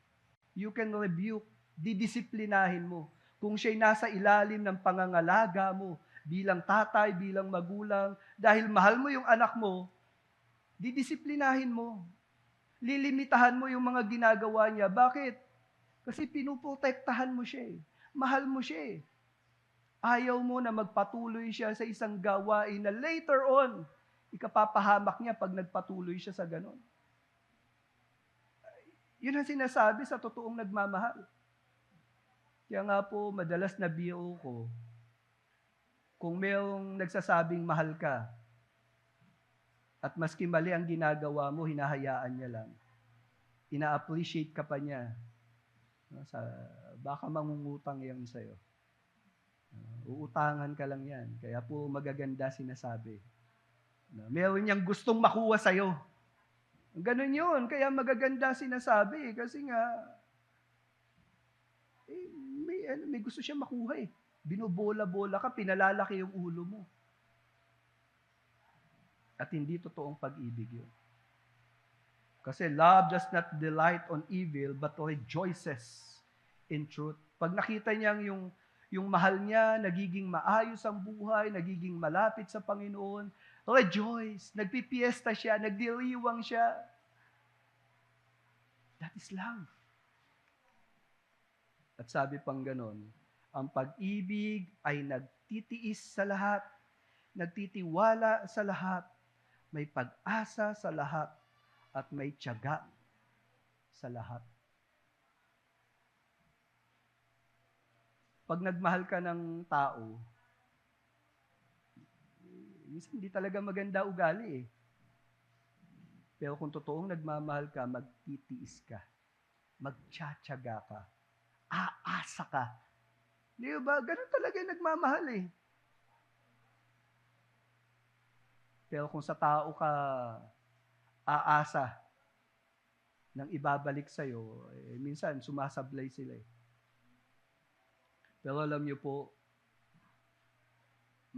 You can rebuke, didisiplinahin mo. Kung siya'y nasa ilalim ng pangangalaga mo, bilang tatay, bilang magulang, dahil mahal mo yung anak mo, Didisiplinahin mo. Lilimitahan mo yung mga ginagawa niya. Bakit? Kasi pinuprotektahan mo siya eh. Mahal mo siya eh. Ayaw mo na magpatuloy siya sa isang gawain na later on, ikapapahamak niya pag nagpatuloy siya sa ganon. Yun ang sinasabi sa totoong nagmamahal. Kaya nga po, madalas na biro ko, kung mayroong nagsasabing mahal ka, at maski mali ang ginagawa mo, hinahayaan niya lang. Ina-appreciate ka pa niya. Baka mangungutang yan sa'yo. Uutangan ka lang yan. Kaya po magaganda sinasabi. Meron niyang gustong makuha sa'yo. Ganun yun. Kaya magaganda sinasabi. Kasi nga, may gusto siya makuha eh. Binubola-bola ka, pinalalaki yung ulo mo. At hindi totoong pag-ibig yun. Kasi love does not delight on evil, but rejoices in truth. Pag nakita niya yung mahal niya, nagiging maayos ang buhay, nagiging malapit sa Panginoon, rejoice, nagpipiesta siya, nagdiriwang siya. That is love. At sabi pang ganon, ang pag-ibig ay nagtitiis sa lahat, nagtitiwala sa lahat, may pag-asa sa lahat, at may tiyaga sa lahat. Pag nagmahal ka ng tao, minsan hindi talaga maganda ugali eh. Pero kung totoong nagmamahal ka, magtitiis ka, magtsatsaga ka, aasa ka. Di ba? Ganun talaga yung nagmamahal eh. Pero kung sa tao ka aasa ng ibabalik sa'yo, minsan sumasablay sila eh. Pero alam niyo po,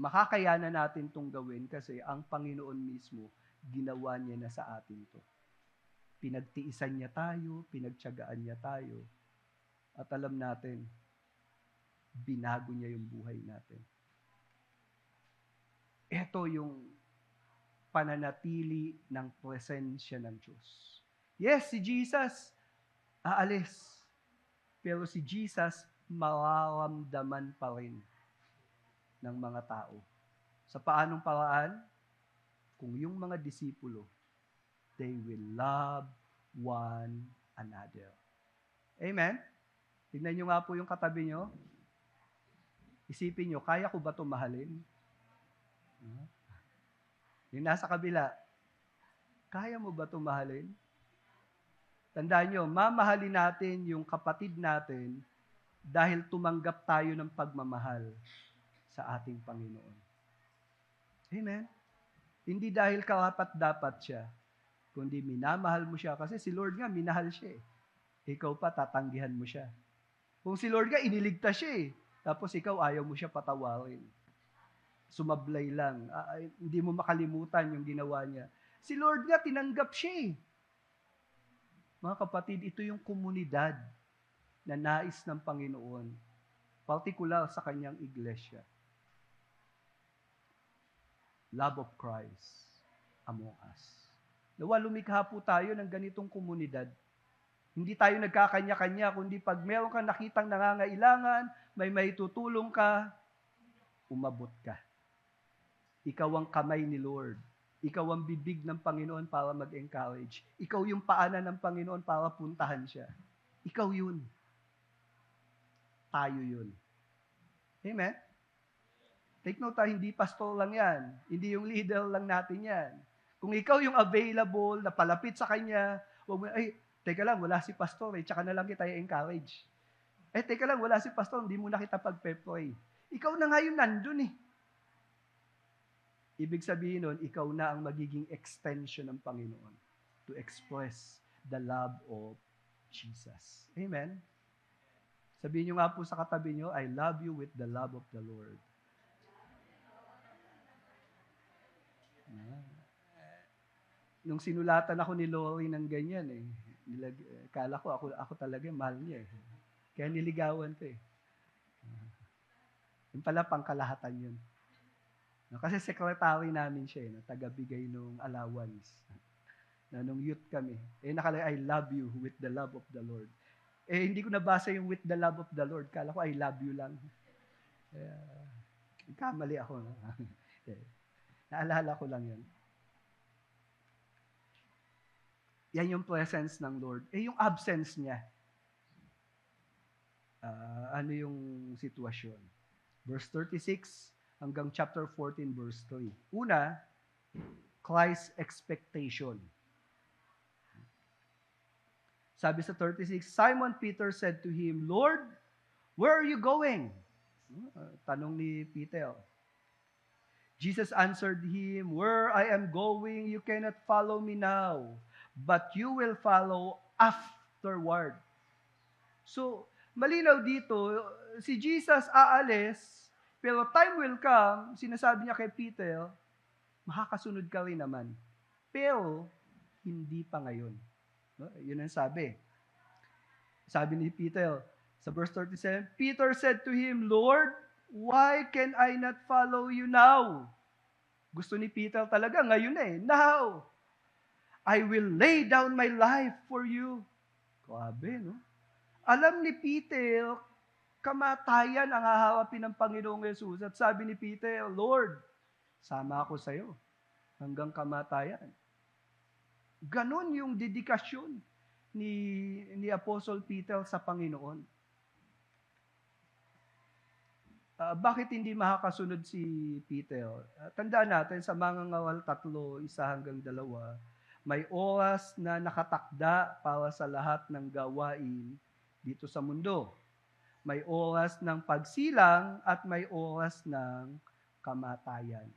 makakayanan natin itong gawin kasi ang Panginoon mismo, ginawa niya na sa atin to. Pinagtiisan niya tayo, pinagtiyagaan niya tayo, at alam natin, binago niya yung buhay natin. Ito yung pananatili ng presensya ng Diyos. Yes, si Jesus aalis. Pero si Jesus mararamdaman pa rin ng mga tao. Sa paanong paraan? Kung yung mga disipulo, they will love one another. Amen? Tignan nyo nga po yung katabi nyo. Isipin nyo, kaya ko ba ito mahalin? Yung nasa kabila, kaya mo ba ito mahalin? Tandaan nyo, mamahalin natin yung kapatid natin dahil tumanggap tayo ng pagmamahal sa ating Panginoon. Amen? Hindi dahil karapat-dapat siya, kundi minamahal mo siya. Kasi si Lord nga, minahal siya eh. Ikaw pa, tatanggihan mo siya. Kung si Lord nga, iniligtas siya eh. Tapos ikaw, ayaw mo siya patawarin. Sumablay lang. Hindi mo makalimutan yung ginawa niya. Si Lord nga, tinanggap siya eh. Mga kapatid, ito yung komunidad na nais ng Panginoon, particular sa kanyang iglesia. Love of Christ among us. Nawa lumikha po tayo ng ganitong komunidad. Hindi tayo nagkakanya-kanya, kundi pag meron kang nakitang nangangailangan, may tutulong ka, umabot ka. Ikaw ang kamay ni Lord. Ikaw ang bibig ng Panginoon para mag-encourage. Ikaw yung paanan ng Panginoon para puntahan siya. Ikaw yun. Tayo yun. Amen? Take note, hindi pastor lang yan. Hindi yung leader lang natin yan. Kung ikaw yung available, na palapit sa kanya, huwag mo, teka lang, wala si pastor tsaka na lang kita i-encourage. Teka lang, wala si pastor, hindi mo na kita pag-pray. Ikaw na ngayon nandun eh. Ibig sabihin nun, ikaw na ang magiging extension ng Panginoon to express the love of Jesus. Amen? Sabihin nyo nga po sa katabi nyo, I love you with the love of the Lord. Nung sinulatan ako ni Lori ng ganyan eh, kala ko ako talaga mahal niya eh. Kaya niligawan ko eh. Yung pala pangkalahatan yun. Kasi secretary namin siya eh, taga-bigay ng allowance. na nung youth kami. Nakalagay, I love you with the love of the Lord. Hindi ko nabasa yung with the love of the Lord. Kala ko, I love you lang. Kamali ako. No? Naalala ko lang yan. Yan yung presence ng Lord. Yung absence niya. Ano yung sitwasyon? Verse 36 hanggang chapter 14, verse 3. Una, Christ's expectation. Sabi sa 36, Simon Peter said to him, Lord, where are you going? Tanong ni Peter. Jesus answered him, where I am going, you cannot follow me now, but you will follow afterward. So, malinaw dito, si Jesus aalis, pero time will come, sinasabi niya kay Peter, makakasunod ka rin naman. Pero, hindi pa ngayon. No? Yun ang sabi. Sabi ni Peter, sa verse 37, Peter said to him, Lord, why can I not follow you now? Gusto ni Peter talaga, ngayon now. I will lay down my life for you. Grabe, no? Alam ni Peter, kamatayan ang haharapin ng Panginoong Yesus. At sabi ni Peter, Lord, sama ako sa iyo hanggang kamatayan. Ganon yung dedikasyon ni Apostle Peter sa Panginoon. Bakit hindi makakasunod si Peter? Tandaan natin, sa mga ngawal 3, 1 hanggang 2, may oras na nakatakda para sa lahat ng gawain dito sa mundo. May oras ng pagsilang at may oras ng kamatayan.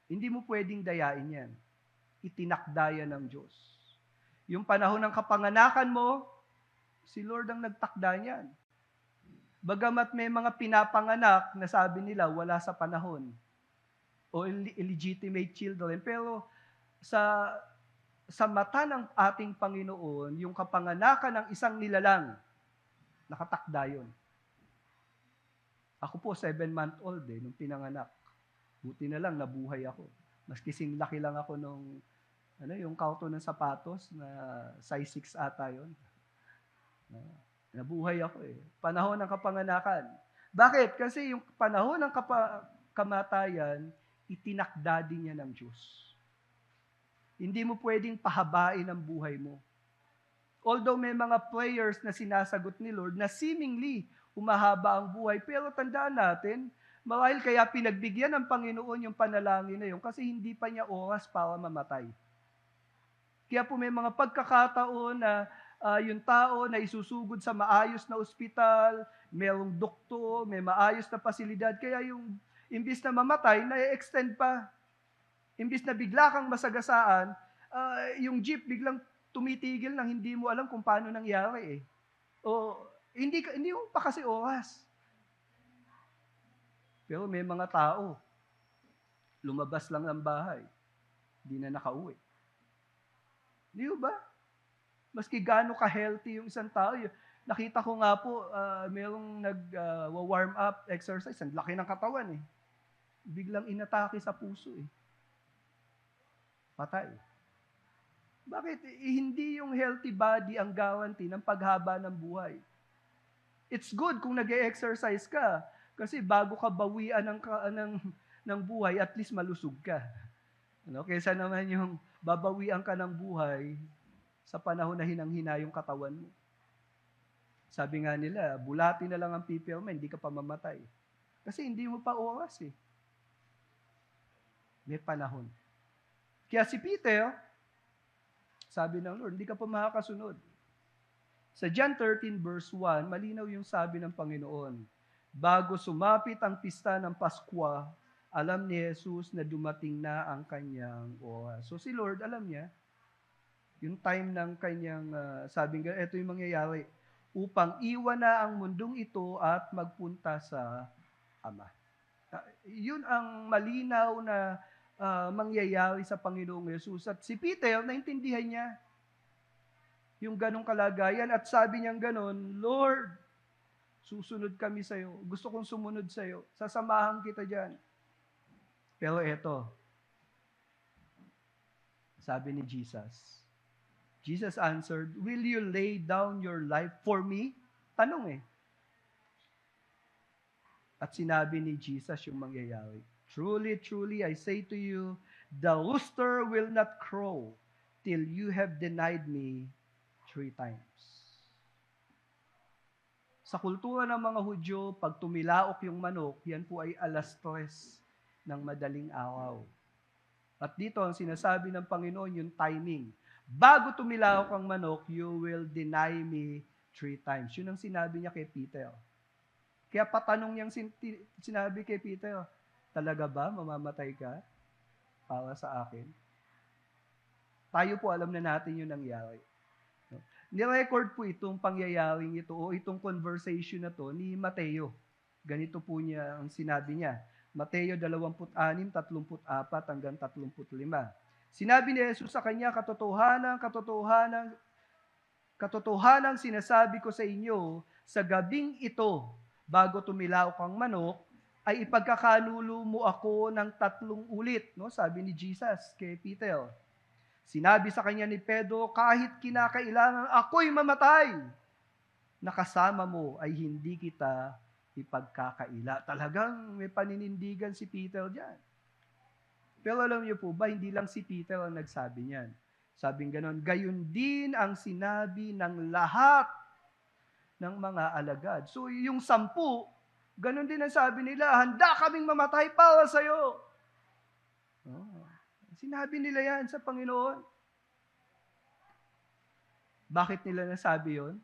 Hindi mo pwedeng dayain yan. Itinakda yan ng Diyos. Yung panahon ng kapanganakan mo, si Lord ang nagtakda niyan. Bagamat may mga pinapanganak na sabi nila wala sa panahon o illegitimate children, pero sa mata ng ating Panginoon, yung kapanganakan ng isang nilalang, nakatakda yun. Ako po, 7-month-old nung pinanganak. Buti na lang, nabuhay ako. Mas kising laki lang ako nung, yung kauto ng sapatos na size 6 ata yun. Nabuhay ako Panahon ng kapanganakan. Bakit? Kasi yung panahon ng kamatayan, itinakda din niya ng Diyos. Hindi mo pwedeng pahabain ang buhay mo. Although may mga prayers na sinasagot ni Lord na seemingly humahaba ang buhay, pero tandaan natin, marahil kaya pinagbigyan ng Panginoon yung panalangin na yun kasi hindi pa niya oras para mamatay. Kaya po may mga pagkakataon na yung tao na isusugod sa maayos na ospital, mayroong doktor, may maayos na pasilidad, kaya yung imbis na mamatay, na-extend pa. Imbis na bigla kang masagasaan, yung jeep biglang tumitigil nang hindi mo alam kung paano nangyari O hindi mo pa kasi oras. Pero may mga tao, lumabas lang ng bahay, hindi na nakauwi. Di ba? Maski gaano ka-healthy yung isang tao. Nakita ko nga po, mayroong nag-warm up exercise. Ang laki ng katawan Biglang inatake sa puso Patay. Bakit? Hindi yung healthy body ang guarantee ng paghaba ng buhay. It's good kung nag-exercise ka. Kasi bago ka bawian ng buhay, at least malusog ka. Kaysa naman yung babawian ka ng buhay sa panahon na hinang-hina yung katawan mo. Sabi nga nila, bulati na lang ang pipirma, hindi ka pa mamatay. Kasi hindi mo pa oras May panahon. Kaya si Peter, sabi ng Lord, hindi ka pa makakasunod. Sa John 13 verse 1, malinaw yung sabi ng Panginoon, bago sumapit ang pista ng Paskwa, alam ni Jesus na dumating na ang kanyang oras. So si Lord, alam niya, yung time ng kanyang, sabing nga, ito yung mangyayari, upang iwan na ang mundong ito at magpunta sa Ama. Yun ang malinaw na mangyayari sa Panginoong Yesus. At si Peter, naintindihan niya yung ganong kalagayan at sabi niyang ganon, Lord, susunod kami sa iyo. Gusto kong sumunod sa iyo. Sasamahan kita diyan. Pero eto, sabi ni Jesus, Jesus answered, "Will you lay down your life for me?" Tanong eh. At sinabi ni Jesus yung mangyayari. "Truly, truly, I say to you, the rooster will not crow till you have denied me 3 times." Sa kultura ng mga Hudyo, pag tumilaok yung manok, yan po ay 3:00 ng madaling araw. At dito, ang sinasabi ng Panginoon, yung timing. Bago tumilaok ang manok, you will deny me 3 times. Yun ang sinabi niya kay Peter. Kaya patanong niyang sinabi kay Peter, talaga ba mamamatay ka para sa akin? Tayo po alam na natin yung nangyari. No? Nirecord po itong pangyayaring ito o itong conversation na to ni Mateo. Ganito po niya ang sinabi niya. Mateo 26:34 hanggang 35. Sinabi ni Jesus sa kanya, katotohanan sinasabi ko sa inyo, sa gabing ito, bago tumilaok ang manok, ay ipagkakanulo mo ako ng 3 ulit. No? Sabi ni Jesus kay Peter. Sinabi sa kanya ni Pedro, kahit kinakailangan ako'y mamatay, nakasama mo ay hindi kita ipagkakaila. Talagang may paninindigan si Peter diyan. Pero alam niyo po ba, hindi lang si Peter ang nagsabi niyan. Sabing ganon, gayon din ang sinabi ng lahat ng mga alagad. So yung 10, ganon din ang sabi nila, handa kaming mamatay para sa'yo. Oh, sinabi nila yan sa Panginoon. Bakit nila nasabi yon?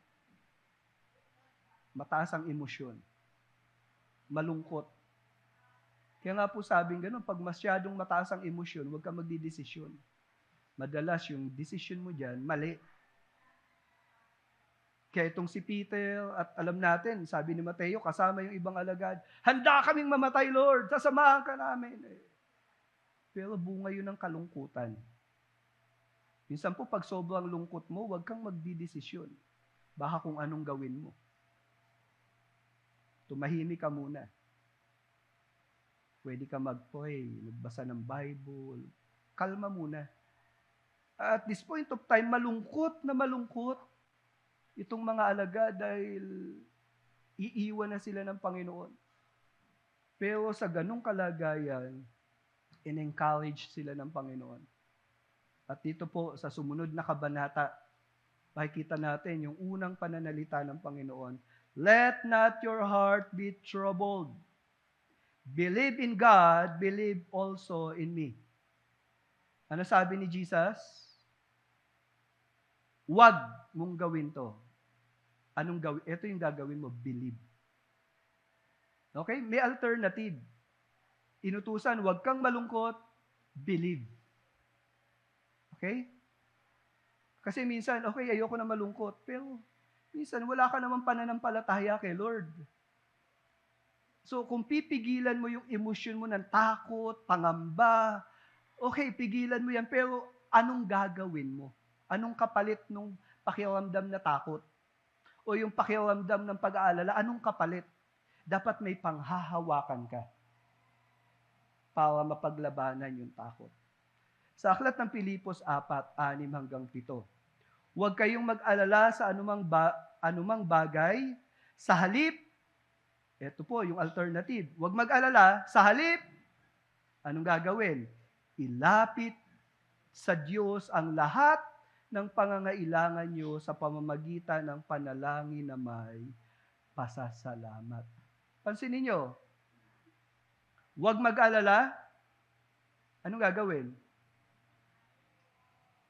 Mataas ang emosyon. Malungkot. Kaya nga po sabing ganun, pag masyadong mataas ang emosyon, huwag kang magdidesisyon. Madalas yung decision mo dyan, mali. Kaya itong si Peter, at alam natin, sabi ni Mateo, kasama yung ibang alagad, handa kaming mamatay, Lord, sasamahan ka namin. Pero bunga yun ng kalungkutan. Minsan po, pag sobrang lungkot mo, huwag kang magdidesisyon. Baka kung anong gawin mo. Tumahimik ka muna. Pwede ka mag-pray, magbasa ng Bible. Kalma muna. At this point of time, malungkot na malungkot itong mga alagad dahil iiwan na sila ng Panginoon. Pero sa ganung kalagayan, in-encourage sila ng Panginoon. At dito po, sa sumunod na kabanata, makikita natin yung unang pananalita ng Panginoon. Let not your heart be troubled. Believe in God, believe also in me. Ano sabi ni Jesus? Huwag mong gawin to. Anong gawin? Ito yung gagawin mo, believe. Okay? May alternative. Inutusan, huwag kang malungkot, believe. Okay? Kasi minsan, okay, ayoko na malungkot, pero minsan wala ka naman pananampalataya kay Lord. So, kung pipigilan mo yung emosyon mo ng takot, pangamba, okay, pigilan mo yan, pero anong gagawin mo? Anong kapalit nung pakiramdam na takot? O yung pakiramdam ng pag-aalala, anong kapalit? Dapat may panghahawakan ka para mapaglabanan yung takot. Sa aklat ng Pilipos 4:6 hanggang 7, huwag kayong mag-alala sa anumang bagay, sa halip, ito po yung alternative, huwag mag-alala, sa halip, anong gagawin? Ilapit sa Diyos ang lahat ng pangangailangan nyo sa pamamagitan ng panalangin na may pasasalamat. Pansinin nyo, huwag mag-alala, anong gagawin?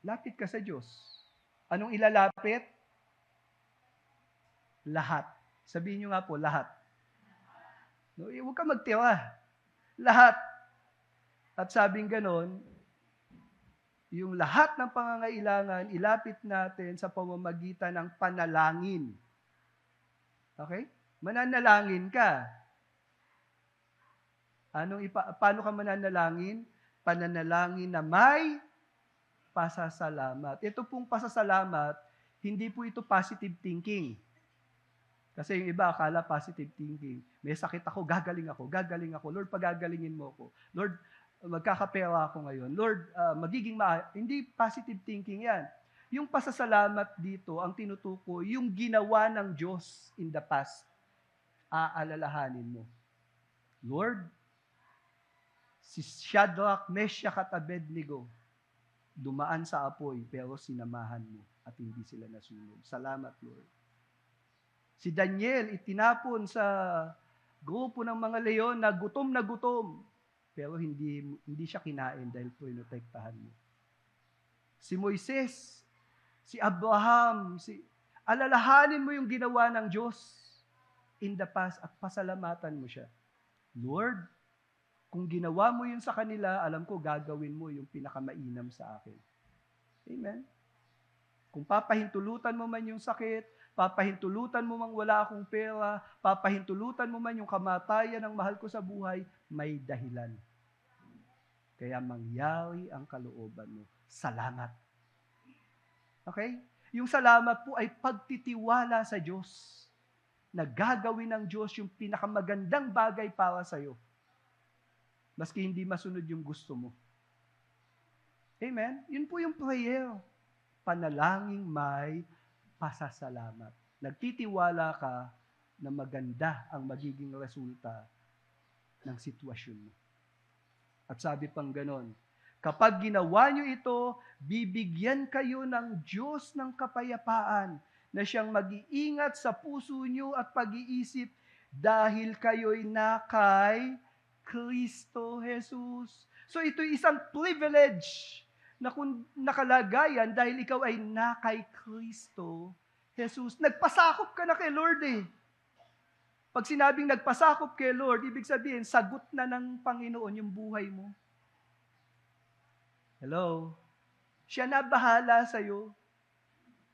Lapit ka sa Diyos. Anong ilalapit? Lahat. Sabihin nyo nga po, lahat. No, huwag ka magtira. Lahat. At sabing ganon, yung lahat ng pangangailangan, ilapit natin sa pamamagitan ng panalangin. Okay? Mananalangin ka. Paano ka mananalangin? Pananalangin na may pasasalamat. Ito pong pasasalamat, hindi po ito positive thinking. Kasi yung iba akala positive thinking. May sakit ako, gagaling ako. Lord, pagagalingin mo ako. Lord, magkakapera ako ngayon. Lord, magiging hindi positive thinking yan. Yung pasasalamat dito, ang tinutukoy, yung ginawa ng Diyos in the past, aalalahanin mo. Lord, si Shadrach, Meshach at Abednego, dumaan sa apoy, pero sinamahan mo at hindi sila nasunog. Salamat, Lord. Si Daniel, itinapon sa grupo ng mga leon na gutom, pero hindi siya kinain dahil pinotektahan mo. Si Moises, si Abraham, alalahanin mo yung ginawa ng Diyos in the past at pasalamatan mo siya. Lord, kung ginawa mo yun sa kanila, alam ko gagawin mo yung pinakamainam sa akin. Amen? Kung papahintulutan mo man yung sakit, papahintulutan mo man wala akong pera, papahintulutan mo man yung kamatayan ng mahal ko sa buhay, may dahilan. Kaya mangyari ang kalooban mo. Salamat. Okay? Yung salamat po ay pagtitiwala sa Diyos na gagawin ng Diyos yung pinakamagandang bagay para sa'yo. Maski hindi masunod yung gusto mo. Amen? Yun po yung prayer. Panalangin may pasasalamat. Nagtitiwala ka na maganda ang magiging resulta ng sitwasyon mo. At sabi pang ganon, kapag ginawa nyo ito, bibigyan kayo ng Diyos ng kapayapaan na siyang mag-iingat sa puso nyo at pag-iisip dahil kayo'y nakay Kristo Jesus. So ito'y isang privilege na kung nakalagayan dahil ikaw ay nakay Kristo Jesus. Nagpasakop ka na kay Lord eh. Pag sinabing nagpasakop kay Lord, ibig sabihin, sagot na ng Panginoon yung buhay mo. Hello? Siya na bahala sa'yo.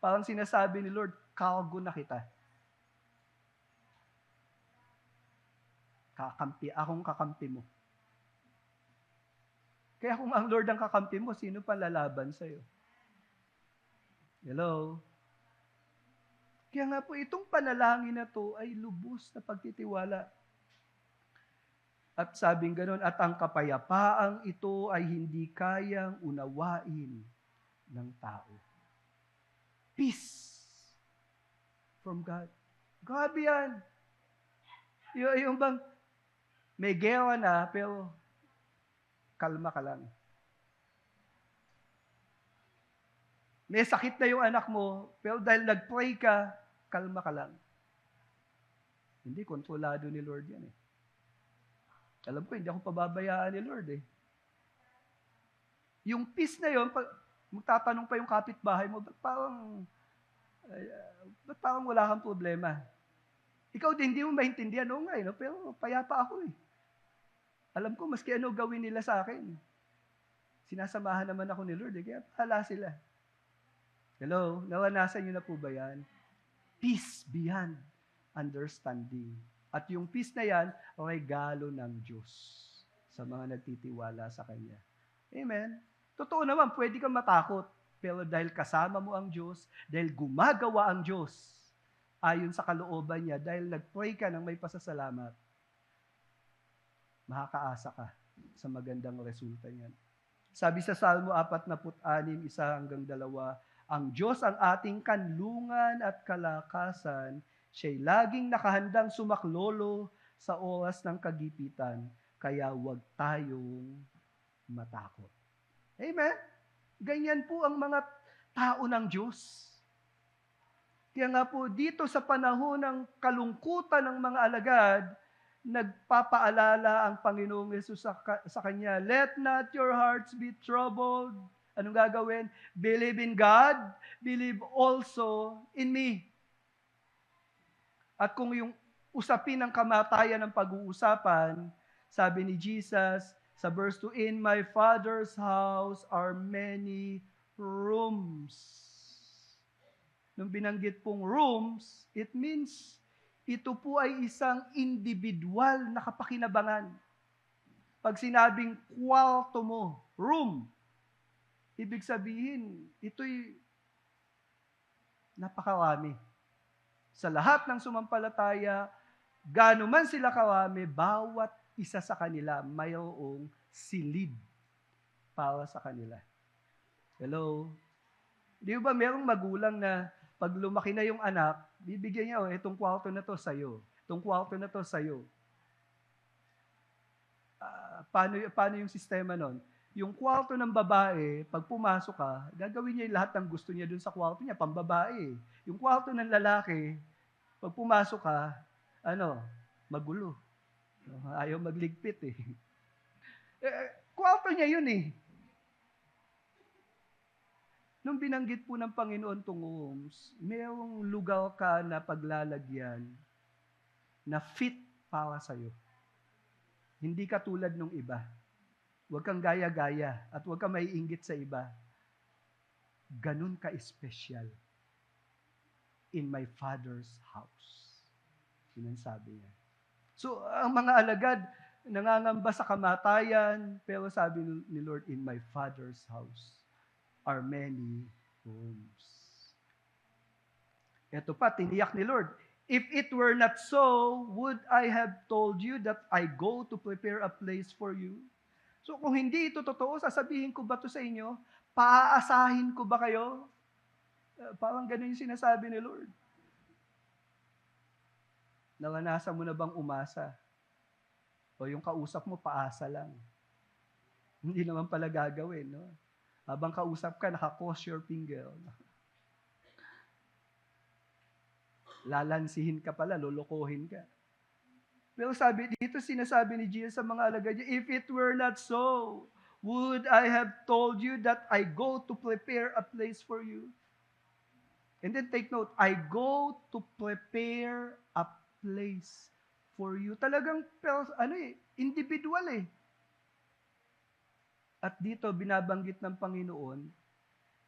Parang sinasabi ni Lord, cargo na kita. Akong kakampi mo. Kaya kung ang Lord ang kakampi mo, sino pa lalaban sa'yo? Hello? Kaya nga po, itong panalangin na to ay lubos na pagtitiwala. At sabing ganon, at ang kapayapaang ito ay hindi kayang unawain ng tao. Peace from God. Grabe yan. Yung bang, may gera na, pero kalma ka lang. May sakit na yung anak mo, pero dahil nag-pray ka, kalma ka lang. Hindi, kontrolado ni Lord yan eh. Alam ko, hindi ako pababayaan ni Lord eh. Yung peace na yun, magtatanong pa yung kapitbahay mo, ba't parang wala kang problema? Ikaw din, hindi mo maintindihan, oo nga eh, no? Pero payapa ako eh. Alam ko, maski ano gawin nila sa akin. Sinasamahan naman ako ni Lord eh, kaya pahala sila. Hello? Naranasan niyo na po ba yan? Peace beyond understanding. At yung peace na yan, regalo ng Diyos sa mga nagtitiwala sa Kanya. Amen? Totoo naman, pwede kang matakot. Pero dahil kasama mo ang Diyos, dahil gumagawa ang Diyos, ayon sa kalooban niya, dahil nag-pray ka ng may pasasalamat, makakaasa ka sa magandang resulta niyan. Sabi sa Salmo 46, 1-2, ang Diyos ang ating kanlungan at kalakasan, siya'y laging nakahandang sumaklolo sa oras ng kagipitan, kaya huwag tayong matakot. Amen? Ganyan po ang mga tao ng Diyos. Kaya nga po, dito sa panahon ng kalungkutan ng mga alagad, nagpapaalala ang Panginoong Yesus sa kanya, let not your hearts be troubled. Anong gagawin? Believe in God, believe also in me. At kung yung usapin ng kamatayan ng pag-uusapan, sabi ni Jesus sa verse 2, in my Father's house are many rooms. Nung binanggit pong rooms, it means ito po ay isang individual na kapakinabangan. Pag sinabing kwarto mo, room, ibig sabihin, ito'y napakarami. Sa lahat ng sumampalataya, gaano man sila karami, bawat isa sa kanila mayroong silid para sa kanila. Hello? Di ba merong magulang na pag lumaki na yung anak, bibigyan niya, itong kwarto na to sa'yo. Itong kwarto na to sa'yo. Paano yung sistema nun? Yung kwarto ng babae, pag pumasok ka, gagawin niya yung lahat ng gusto niya dun sa kwarto niya, pambabae. Yung kwarto ng lalaki, pag pumasok ka, magulo. Ayaw magligpit eh. Kwarto niya yun eh. Nung binanggit po ng Panginoon tong homes, mayroong lugar ka na paglalagyan na fit para sa'yo. Hindi ka tulad nung iba. Huwag kang gaya-gaya at huwag kang maiinggit sa iba. Ganun ka-espesyal in my Father's house. Yun ang sabi niya. So, ang mga alagad, nangangamba sa kamatayan, pero sabi ni Lord, in my Father's house are many homes. Ito pa, tiniyak ni Lord, if it were not so, would I have told you that I go to prepare a place for you? So kung hindi ito totoo, sasabihin ko ba ito sa inyo? Paaasahin ko ba kayo? Parang ganun yung sinasabi ni Lord. Naranasan mo na bang umasa? O yung kausap mo, paasa lang. Hindi naman pala gagawin, no? Habang kausap ka, naka-cross your finger. Lalansihin ka pala, lolokohin ka. Pero sabi dito, sinasabi ni Jesus sa mga alagad niya, if it were not so, would I have told you that I go to prepare a place for you? And then take note, I go to prepare a place for you. Talagang, individual eh. At dito, binabanggit ng Panginoon,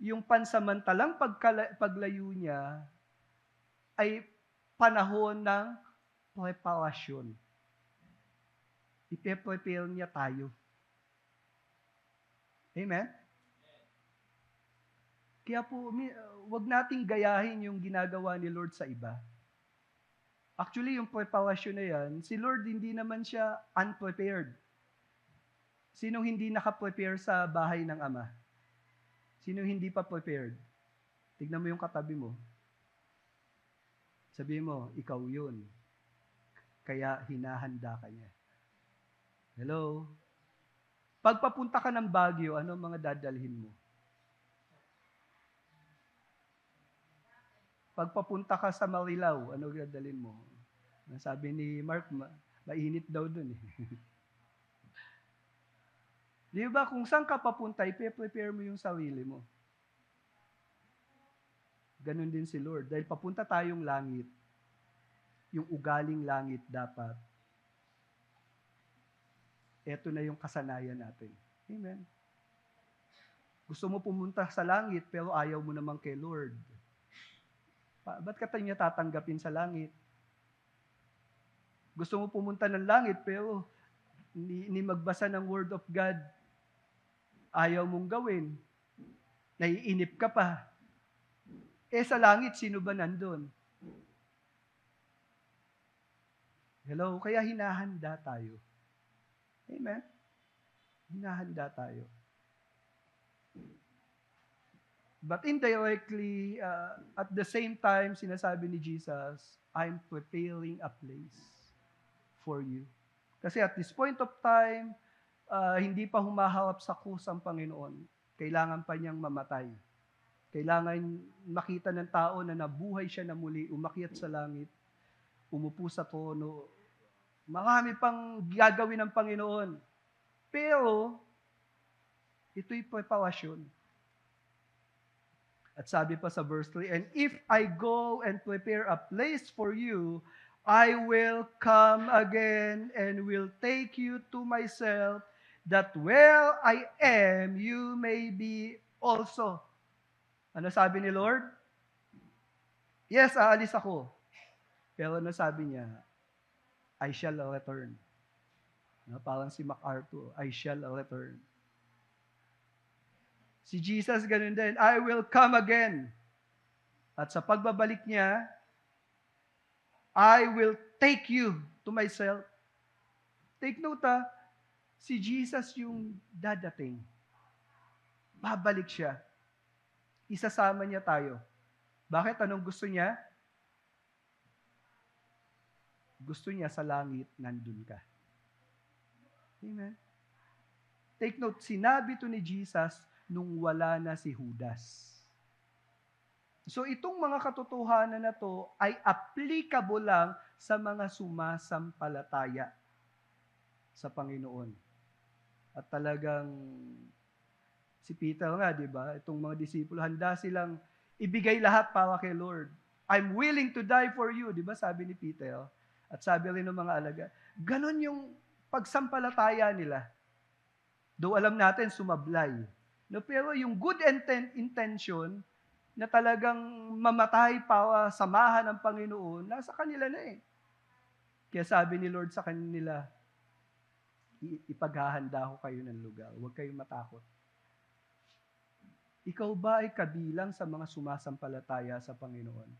yung pansamantalang paglayo niya ay panahon ng preparasyon. Ipe-prepare niya tayo. Amen? Kaya po, wag nating gayahin yung ginagawa ni Lord sa iba. Actually, yung preparasyon na yan, si Lord hindi naman siya unprepared. Sinong hindi naka-prepare sa bahay ng Ama? Sinong hindi pa prepared? Tignan mo yung katabi mo. Sabihin mo, ikaw yun. Kaya hinahanda ka niya. Hello? Pagpapunta ka ng Baguio, ano mga dadalhin mo? Pagpapunta ka sa Marilao, ano dadalhin mo? Sabi ni Mark, mainit daw dun eh. Di ba, kung saan ka papunta, ipe-prepare mo yung sarili mo. Ganon din si Lord. Dahil papunta tayong langit, yung ugaling langit dapat, eto na yung kasanayan natin. Amen. Gusto mo pumunta sa langit, pero ayaw mo naman kay Lord. Ba't ka niya tatanggapin sa langit? Gusto mo pumunta ng langit, pero ni magbasa ng Word of God, ayaw mong gawin. Naiinip ka pa. Sa langit, sino ba nandun? Hello? Kaya hinahanda tayo. Amen? Hinahanda tayo. But indirectly, at the same time, sinasabi ni Jesus, I'm preparing a place for you. Kasi at this point of time, hindi pa humaharap sa krus ang Panginoon. Kailangan pa niyang mamatay. Kailangan makita ng tao na nabuhay siya na muli, umakyat sa langit, umupo sa trono. Marami pang gagawin ng Panginoon. Pero, ito'y preparasyon. At sabi pa sa verse 3, and if I go and prepare a place for you, I will come again and will take you to myself, that where I am, you may be also. Ano sabi ni Lord? Yes, aalis ako. Pero ano sabi niya? I shall return. Parang si MacArthur, I shall return. Si Jesus ganun din, I will come again. At sa pagbabalik niya, I will take you to myself. Take note si Jesus yung dadating. Babalik siya. isasama niya tayo. Bakit? Anong gusto niya? Gusto niya sa langit, nandun ka. Amen. Take note, sinabi to ni Jesus nung wala na si Judas. So itong mga katotohanan na to ay applicable lang sa mga sumasampalataya sa Panginoon. At talagang si Peter nga, di ba? Itong mga disipulo, handa silang ibigay lahat para kay Lord. I'm willing to die for you, di ba? Sabi ni Peter. At sabi rin ng mga alaga, ganon yung pagsampalataya nila. Though alam natin, sumablay. No, pero yung good intention na talagang mamatay para samahan ng Panginoon, nasa kanila na eh. Kaya sabi ni Lord sa kanila, ipaghahanda ko kayo ng lugar. Huwag kayong matakot. Ikaw ba ay kabilang sa mga sumasampalataya sa Panginoon?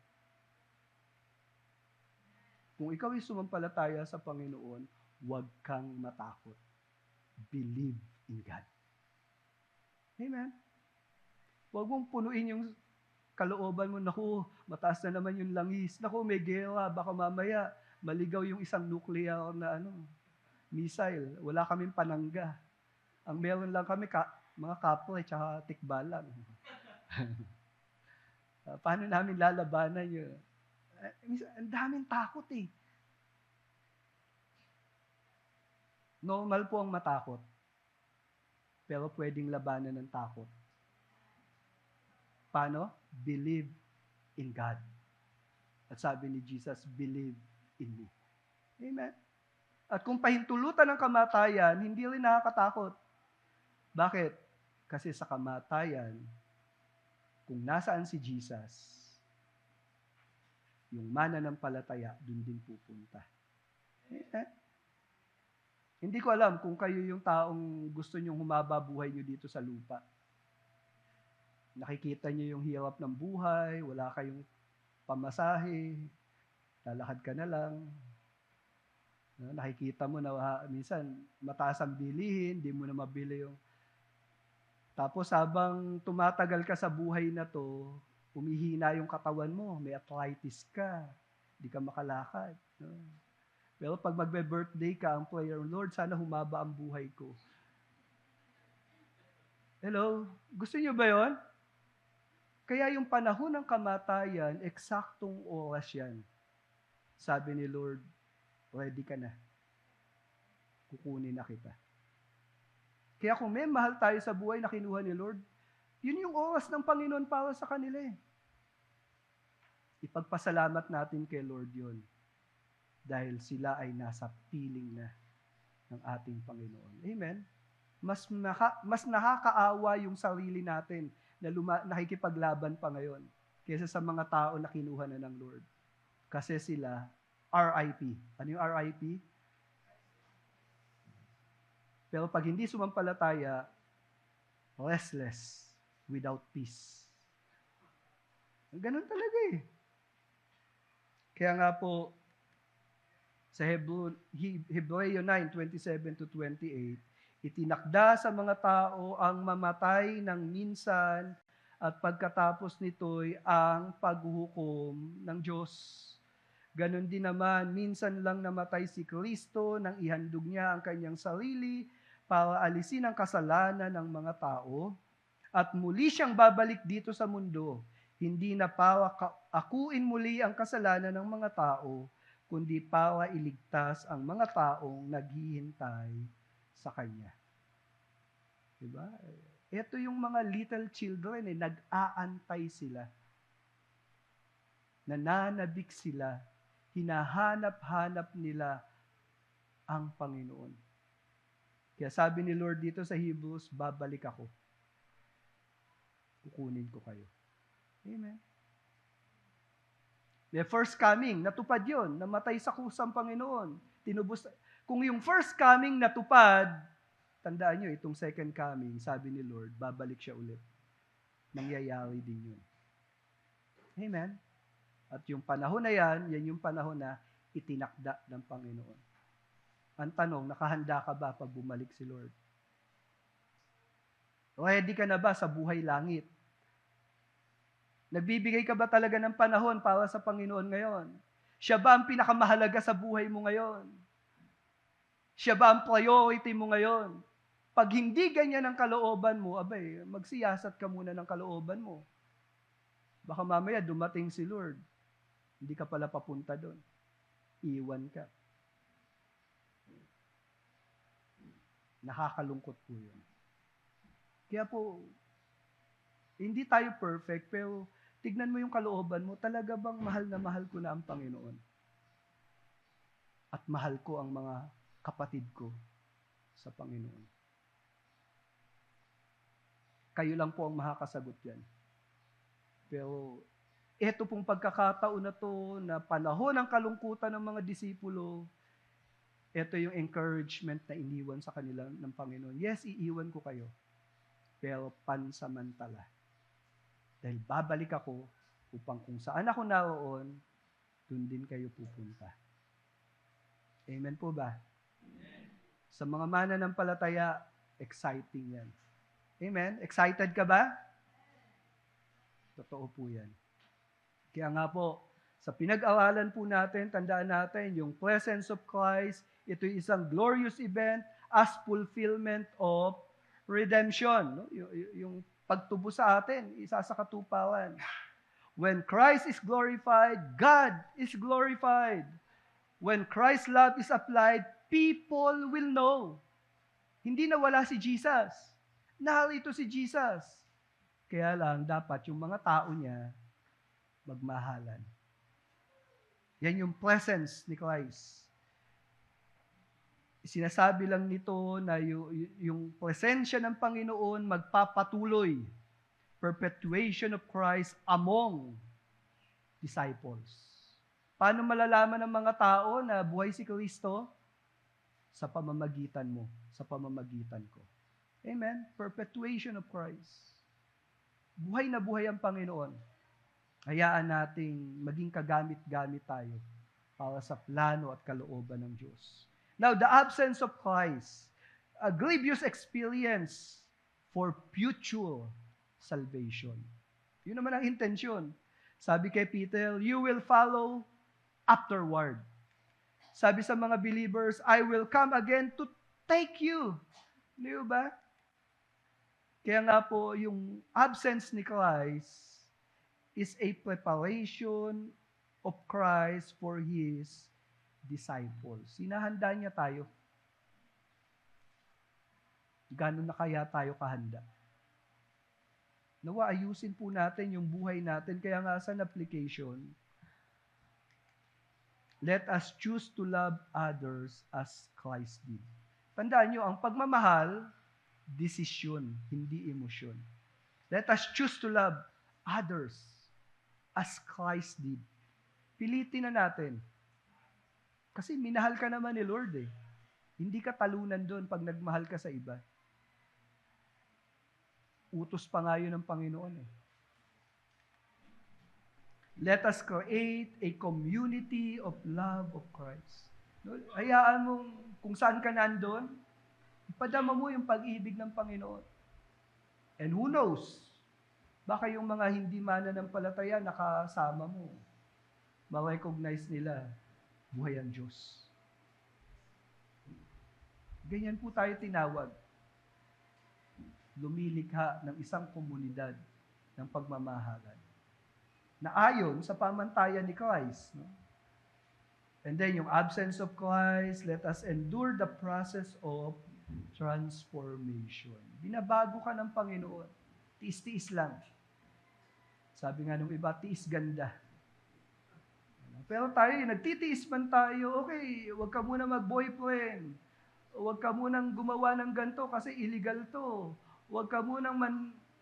Kung ikaw ay sumampalataya sa Panginoon, huwag kang matakot. Believe in God. Amen. Huwag mong punuin yung kalooban mo, naku, mataas na naman yung langis. Naku, may gera, baka mamaya maligaw yung isang nuclear na missile. Wala kaming panangga. Ang meron lang kami, mga kapre, tsaka tikbalang. Paano namin lalabanan yun? Ang daming takot eh. Normal po ang matakot. Pero pwedeng labanan ng takot. Paano? Believe in God. At sabi ni Jesus, believe in me. Amen. At kung pahintulutan ng kamatayan, hindi rin nakakatakot. Bakit? Kasi sa kamatayan, kung nasaan si Jesus, yung mananampalataya, dun din pupunta. Amen. Hindi ko alam kung kayo yung taong gusto nyong humaba buhay nyo dito sa lupa. Nakikita nyo yung hirap ng buhay, wala kayong pamasahe, lalakad ka na lang. Nakikita mo na minsan mataas ang bilihin, di mo na mabili yung... Tapos habang tumatagal ka sa buhay na to, umihina yung katawan mo, may arthritis ka, di ka makalakad. Pero pag magbe-birthday ka, ang prayer, Lord, sana humaba ang buhay ko. Hello? Gusto niyo ba yon? Kaya yung panahon ng kamatayan, eksaktong oras yan. Sabi ni Lord, ready ka na. Kukunin na kita. Kaya kung may mahal tayo sa buhay na kinuha ni Lord, yun yung oras ng Panginoon para sa kanila eh. Ipagpasalamat natin kay Lord yun. Dahil sila ay nasa piling na ng ating Panginoon. Amen? Mas nakakaawa yung sarili natin na nakikipaglaban pa ngayon kaysa sa mga tao na kinuha na ng Lord. Kasi sila, RIP. Ano yung RIP? Pero pag hindi sumampalataya, restless, without peace. Ganun talaga eh. Kaya nga po, sa Hebreo 9:27-28, itinakda sa mga tao ang mamatay ng minsan at pagkatapos nito'y ang paghuhukom ng Diyos. Ganon din naman, minsan lang namatay si Kristo nang ihandog niya ang kanyang sarili para alisin ang kasalanan ng mga tao at muli siyang babalik dito sa mundo, hindi na para akuin muli ang kasalanan ng mga tao, kundi para iligtas ang mga taong naghihintay sa Kanya. Diba? Ito yung mga little children, nag-aantay sila. Nananabik sila. Hinahanap-hanap nila ang Panginoon. Kaya sabi ni Lord dito sa Hebrews, babalik ako. Kukunin ko kayo. Amen. The first coming, natupad yon, namatay sa kusang Panginoon. Tinubos. Kung yung first coming natupad, tandaan nyo, itong second coming, sabi ni Lord, babalik siya ulit. Nangyayari din yun. Amen. At yung panahon na yan yung panahon na itinakda ng Panginoon. Ang tanong, nakahanda ka ba pag bumalik si Lord? Ready ka na ba sa buhay langit? Nagbibigay ka ba talaga ng panahon para sa Panginoon ngayon? Siya ba ang pinakamahalaga sa buhay mo ngayon? Siya ba ang priority mo ngayon? Pag hindi ganyan ang kalooban mo, abay, magsiyasat ka muna ng kalooban mo. Baka mamaya dumating si Lord. Hindi ka pala papunta doon. Iwan ka. Nakakalungkot po yun. Kaya po, hindi tayo perfect, pero tignan mo yung kalooban mo, talaga bang mahal na mahal ko na ang Panginoon? At mahal ko ang mga kapatid ko sa Panginoon. Kayo lang po ang makakasagot yan. Pero ito pong pagkakataon na to, na panahon ng kalungkutan ng mga disipulo, ito yung encouragement na iniwan sa kanila ng Panginoon. Yes, iiwan ko kayo, pero pansamantala. Dahil babalik ako upang kung saan ako naroon, dun din kayo pupunta. Amen po ba? Sa mga mananampalataya, exciting yan. Amen? Excited ka ba? Totoo po yan. Kaya nga po, sa pinag-aralan po natin, tandaan natin, yung presence of Christ, ito yung isang glorious event as fulfillment of redemption. No? Yung pagtubo sa atin, isa sa katuparan. When Christ is glorified, God is glorified. When Christ's love is applied, people will know. Hindi na wala si Jesus. Narito si Jesus. Kaya lang, dapat yung mga tao niya magmahalan. Yan yung presence ni Christ. Sinasabi lang nito na yung presensya ng Panginoon magpapatuloy. Perpetuation of Christ among disciples. Paano malalaman ng mga tao na buhay si Kristo? Sa pamamagitan mo, sa pamamagitan ko. Amen? Perpetuation of Christ. Buhay na buhay ang Panginoon. Hayaan nating maging kagamit-gamit tayo para sa plano at kalooban ng Diyos. Now, the absence of Christ, a grievous experience for future salvation. Yun naman ang intensyon. Sabi kay Peter, you will follow afterward. Sabi sa mga believers, I will come again to take you. Di ba? Kaya nga po, yung absence ni Christ is a preparation of Christ for His disciples. Sinahanda niya tayo. Gano'n na kaya tayo kahanda? Nawa, ayusin po natin yung buhay natin. Kaya nga sa application, let us choose to love others as Christ did. Tandaan nyo, ang pagmamahal, desisyon, hindi emosyon. Let us choose to love others as Christ did. Pilitin na natin. Kasi minahal ka naman ni Lord eh. Hindi ka talunan doon pag nagmahal ka sa iba. Utos pa nga yun ng Panginoon eh. Let us create a community of love of Christ. No? Hayaan mo kung saan ka nandun, ipadama mo yung pag-ibig ng Panginoon. And who knows, baka yung mga hindi mananampalataya nakasama mo, ma-recognize nila, buhay ang Diyos. Ganyan po tayo tinawag. Lumilikha ng isang komunidad ng pagmamahalan na ayon sa pamantayan ni Christ. No? And then yung absence of Christ, let us endure the process of transformation. Binabago ka ng Panginoon. Tiis-tiis lang. Sabi nga nung iba, tiis ganda. Pero tayo, nagtitiis man tayo, okay, huwag ka muna mag-boyfriend. Huwag ka munang gumawa ng ganito kasi illegal to. Huwag ka munang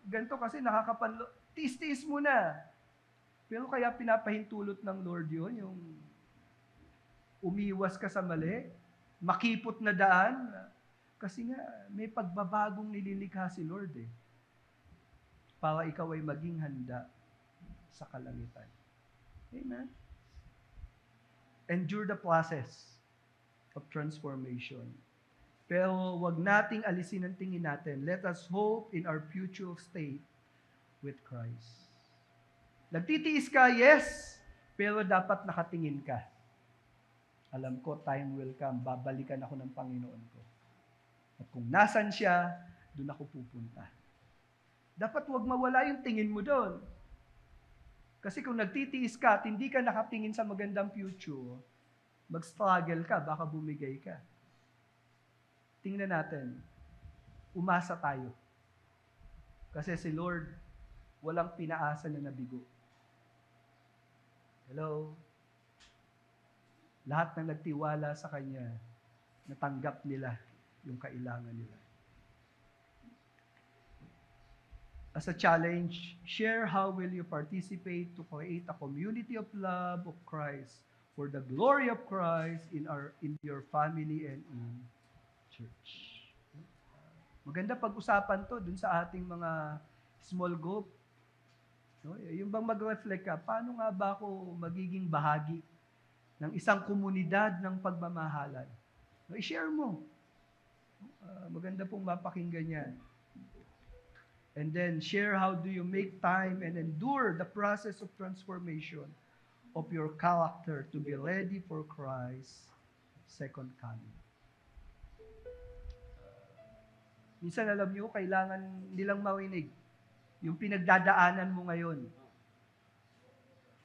ganito kasi nakakapanlo. Tiis-tiis muna. Pero kaya pinapahintulot ng Lord yun, yung umiwas ka sa mali, makipot na daan, kasi nga, may pagbabagong nililikha si Lord eh. Para ikaw ay maging handa sa kalangitan. Amen? Endure the process of transformation. Pero wag nating alisin ang tingin natin. Let us hope in our future state with Christ. Nagtitiis ka, yes, pero dapat nakatingin ka. Alam ko, time will come, babalikan ako ng Panginoon ko. At kung nasan siya, doon ako pupunta. Dapat wag mawala yung tingin mo doon. Kasi kung nagtitiis ka at hindi ka nakatingin sa magandang future, mag-struggle ka, baka bumigay ka. Tingnan natin, umasa tayo. Kasi si Lord, walang pinaasa na nabigo. Hello? Lahat na nagtiwala sa Kanya, natanggap nila yung kailangan nila. As a challenge, share how will you participate to create a community of love of Christ for the glory of Christ in your family and in church. Maganda pag-usapan to dun sa ating mga small group. No? Yung bang mag-reflect ka, paano nga ba ako magiging bahagi ng isang komunidad ng pagmamahalan? No, i-share mo. Maganda pong mapakinggan yan. And then, share how do you make time and endure the process of transformation of your character to be ready for Christ's second coming. Minsan alam niyo, kailangan nilang marinig yung pinagdadaanan mo ngayon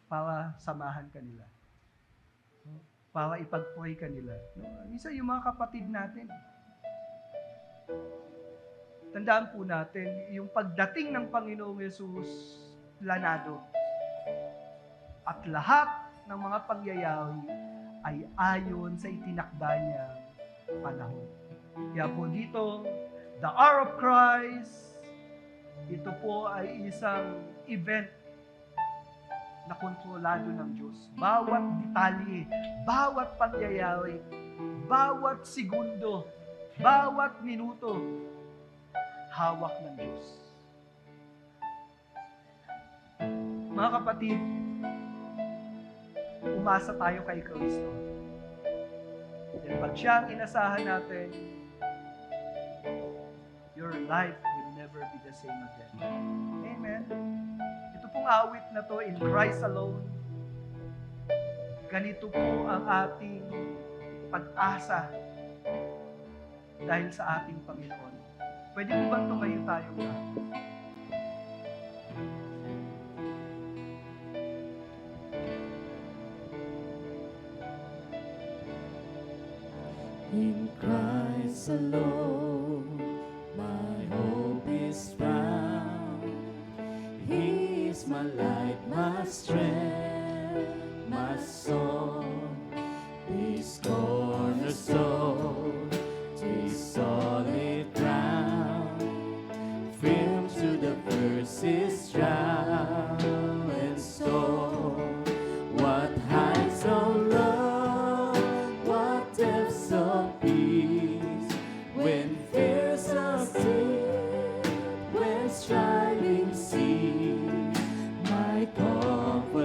para samahan ka nila. Para ipag-pray ka nila. Minsan yung mga kapatid natin, tandaan po natin, yung pagdating ng Panginoong Yesus, planado. At lahat ng mga pangyayari ay ayon sa itinakda niyang panahon. Kaya po dito, the hour of Christ, ito po ay isang event na kontrolado ng Diyos. Bawat detalye, bawat pangyayari, bawat segundo, bawat minuto, hawak ng Diyos. Mga kapatid, umasa tayo kay Kristo. Dahil pag siya ang inasahan natin, your life will never be the same again. Amen. Ito pong awit na to, in Christ alone, ganito po ang ating pag-asa dahil sa ating Panginoon. Pwede po bang tumayo tayo lahat? In Christ alone, my hope is found. He is my light, my strength, my song. This cornerstone, this solid ground, firm to the verses drown and storm. What heights of love, what depths of peace, when fears are still, when striving cease, my comfort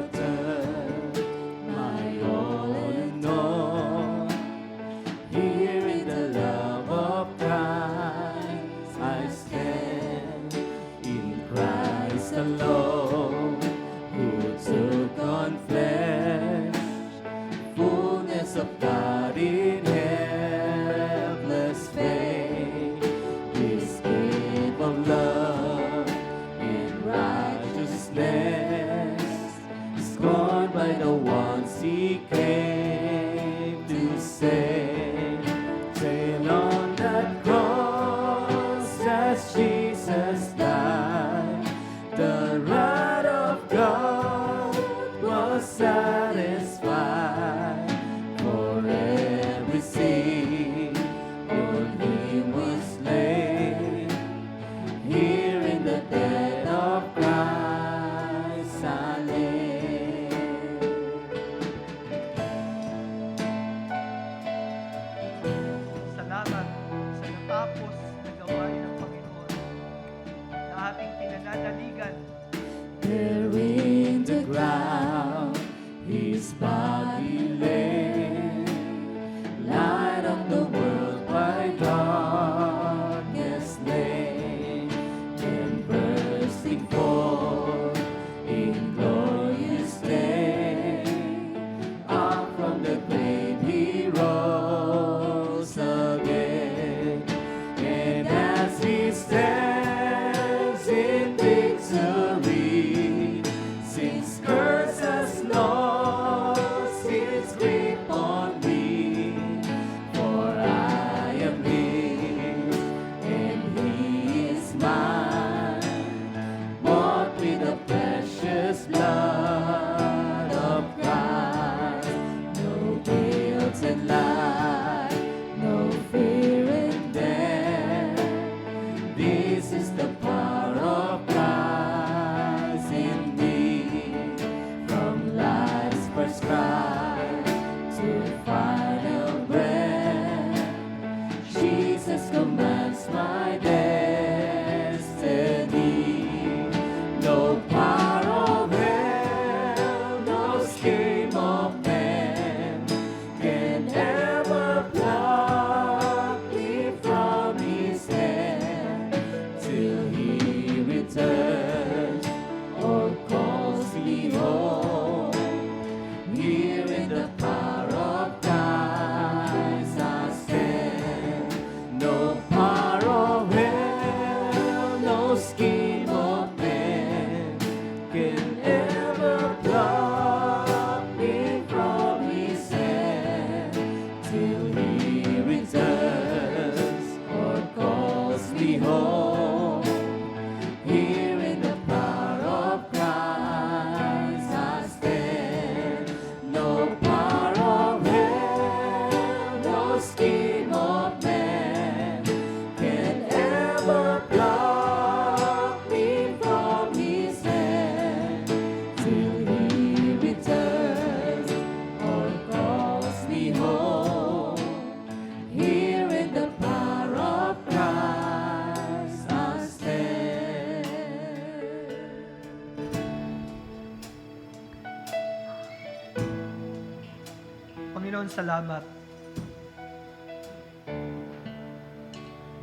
Panginoon, salamat.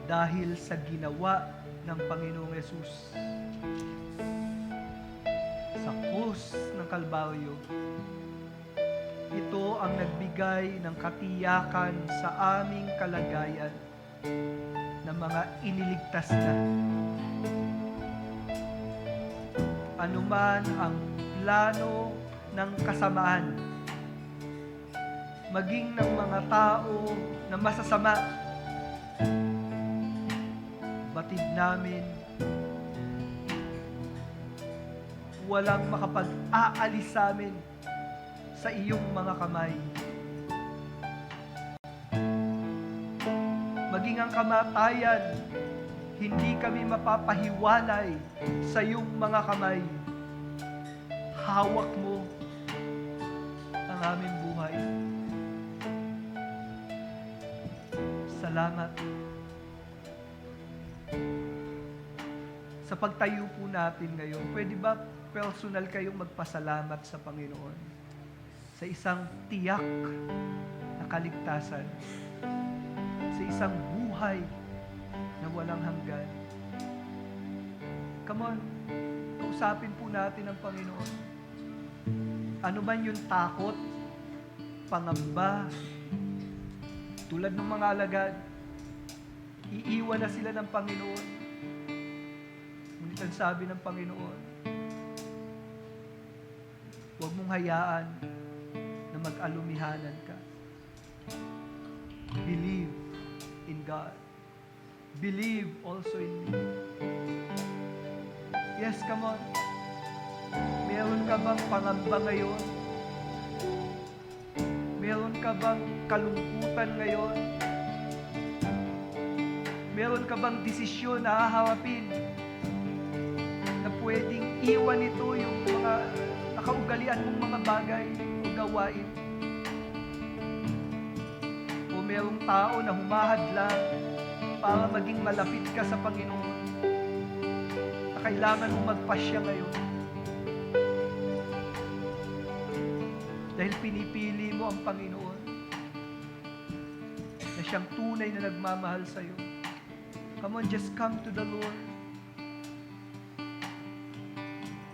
Dahil sa ginawa ng Panginoong Yesus sa krus ng Kalbaryo, ito ang nagbigay ng katiyakan sa aming kalagayan ng mga iniligtas na. Anuman ang plano ng kasamaan, maging ng mga tao na masasama, batid namin, walang makapag-aalis sa amin sa iyong mga kamay. Maging ang kamatayan, hindi kami mapapahiwalay sa iyong mga kamay. Hawak mo ang aming buhay. Salamat. Sa pagtayo po natin ngayon, pwede ba personal kayong magpasalamat sa Panginoon sa isang tiyak na kaligtasan, sa isang buhay na walang hanggan? Come on, kausapin po natin ang Panginoon. Ano man yung takot, pangamba, tulad ng mga alagad, iiwan na sila ng Panginoon. Ngunit ang sabi ng Panginoon, huwag mong hayaan na mag-alumihanan ka. Believe in God. Believe also in me. Yes, come on. Meron ka bang pangamba ngayon? Meron ka bang kalungkutan ngayon? Meron ka bang desisyon na haharapin na pwedeng iwan ito yung mga nakaugalian mong mga bagay o gawain? O merong tao na humahadlang para maging malapit ka sa Panginoon na kailangan mong magpasya ngayon? Dahil pinipili mo ang Panginoon na siyang tunay na nagmamahal sa iyo. Come on, just come to the Lord.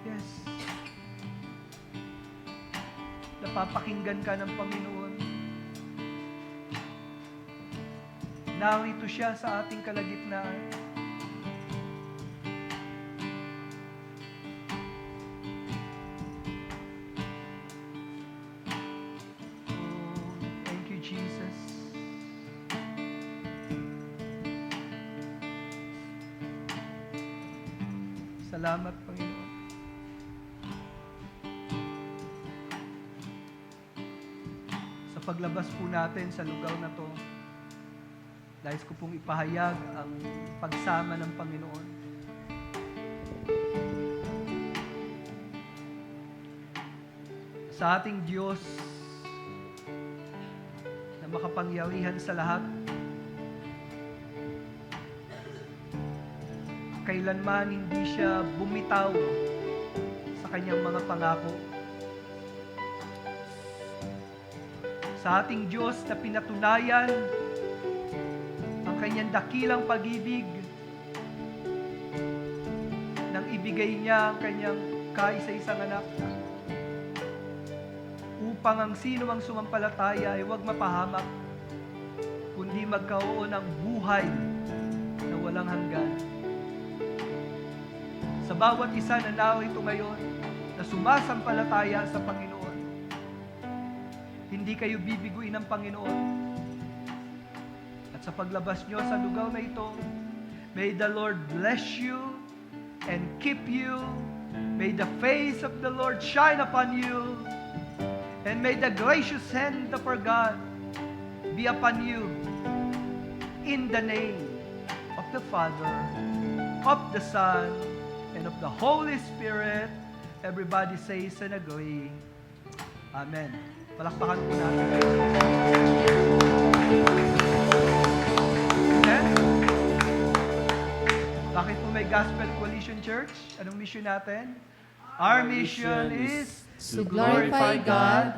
Yes. Napapakinggan ka ng Panginoon. Narito siya sa ating kalagitnaan. Thank you, Jesus. Salamat, Panginoon. Sa paglabas po natin sa lugar na to, nais ko pong ipahayag ang pagsama ng Panginoon. Sa ating Diyos na makapangyarihan sa lahat, kailanman hindi siya bumitaw sa kanyang mga pangako. Sa ating Diyos na pinatunayan ang kanyang dakilang pag-ibig nang ibigay niya ang kanyang kaisa-isang anak upang ang sino mang sumampalataya ay huwag mapahamak, kundi magkaroon ng buhay na walang hanggan. Sa bawat isa na narito ngayon na sumasampalataya sa Panginoon, hindi kayo bibiguin ng Panginoon. At sa paglabas nyo sa lugar na ito, may the Lord bless you and keep you. May the face of the Lord shine upon you. And may the gracious hand of our God be upon you. In the name of the Father, of the Son, and of the Holy Spirit. Everybody says and agree. Amen. Palakpakan po natin. Amen. Bakit po may Gospel Coalition Church? Anong mission natin? Our mission is To glorify God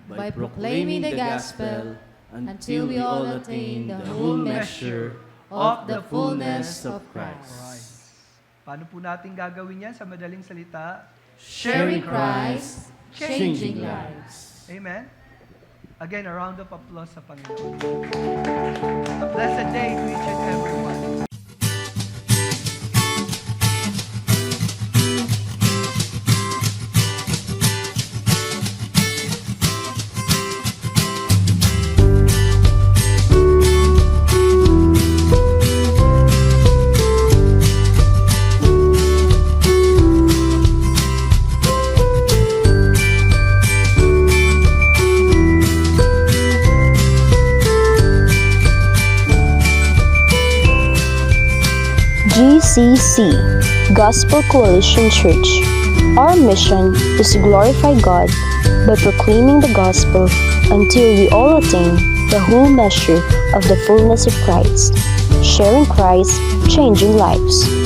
by proclaiming the gospel until we all attain the whole measure of the fullness of Christ. Alright. Paano po natin gagawin yan sa madaling salita? Sharing Christ, changing lives. Amen? Again, a round of applause sa Panginoon. A blessed day to each and everyone. GCC, Gospel Coalition Church. Our mission is to glorify God by proclaiming the gospel until we all attain the whole measure of the fullness of Christ. Sharing Christ, changing lives.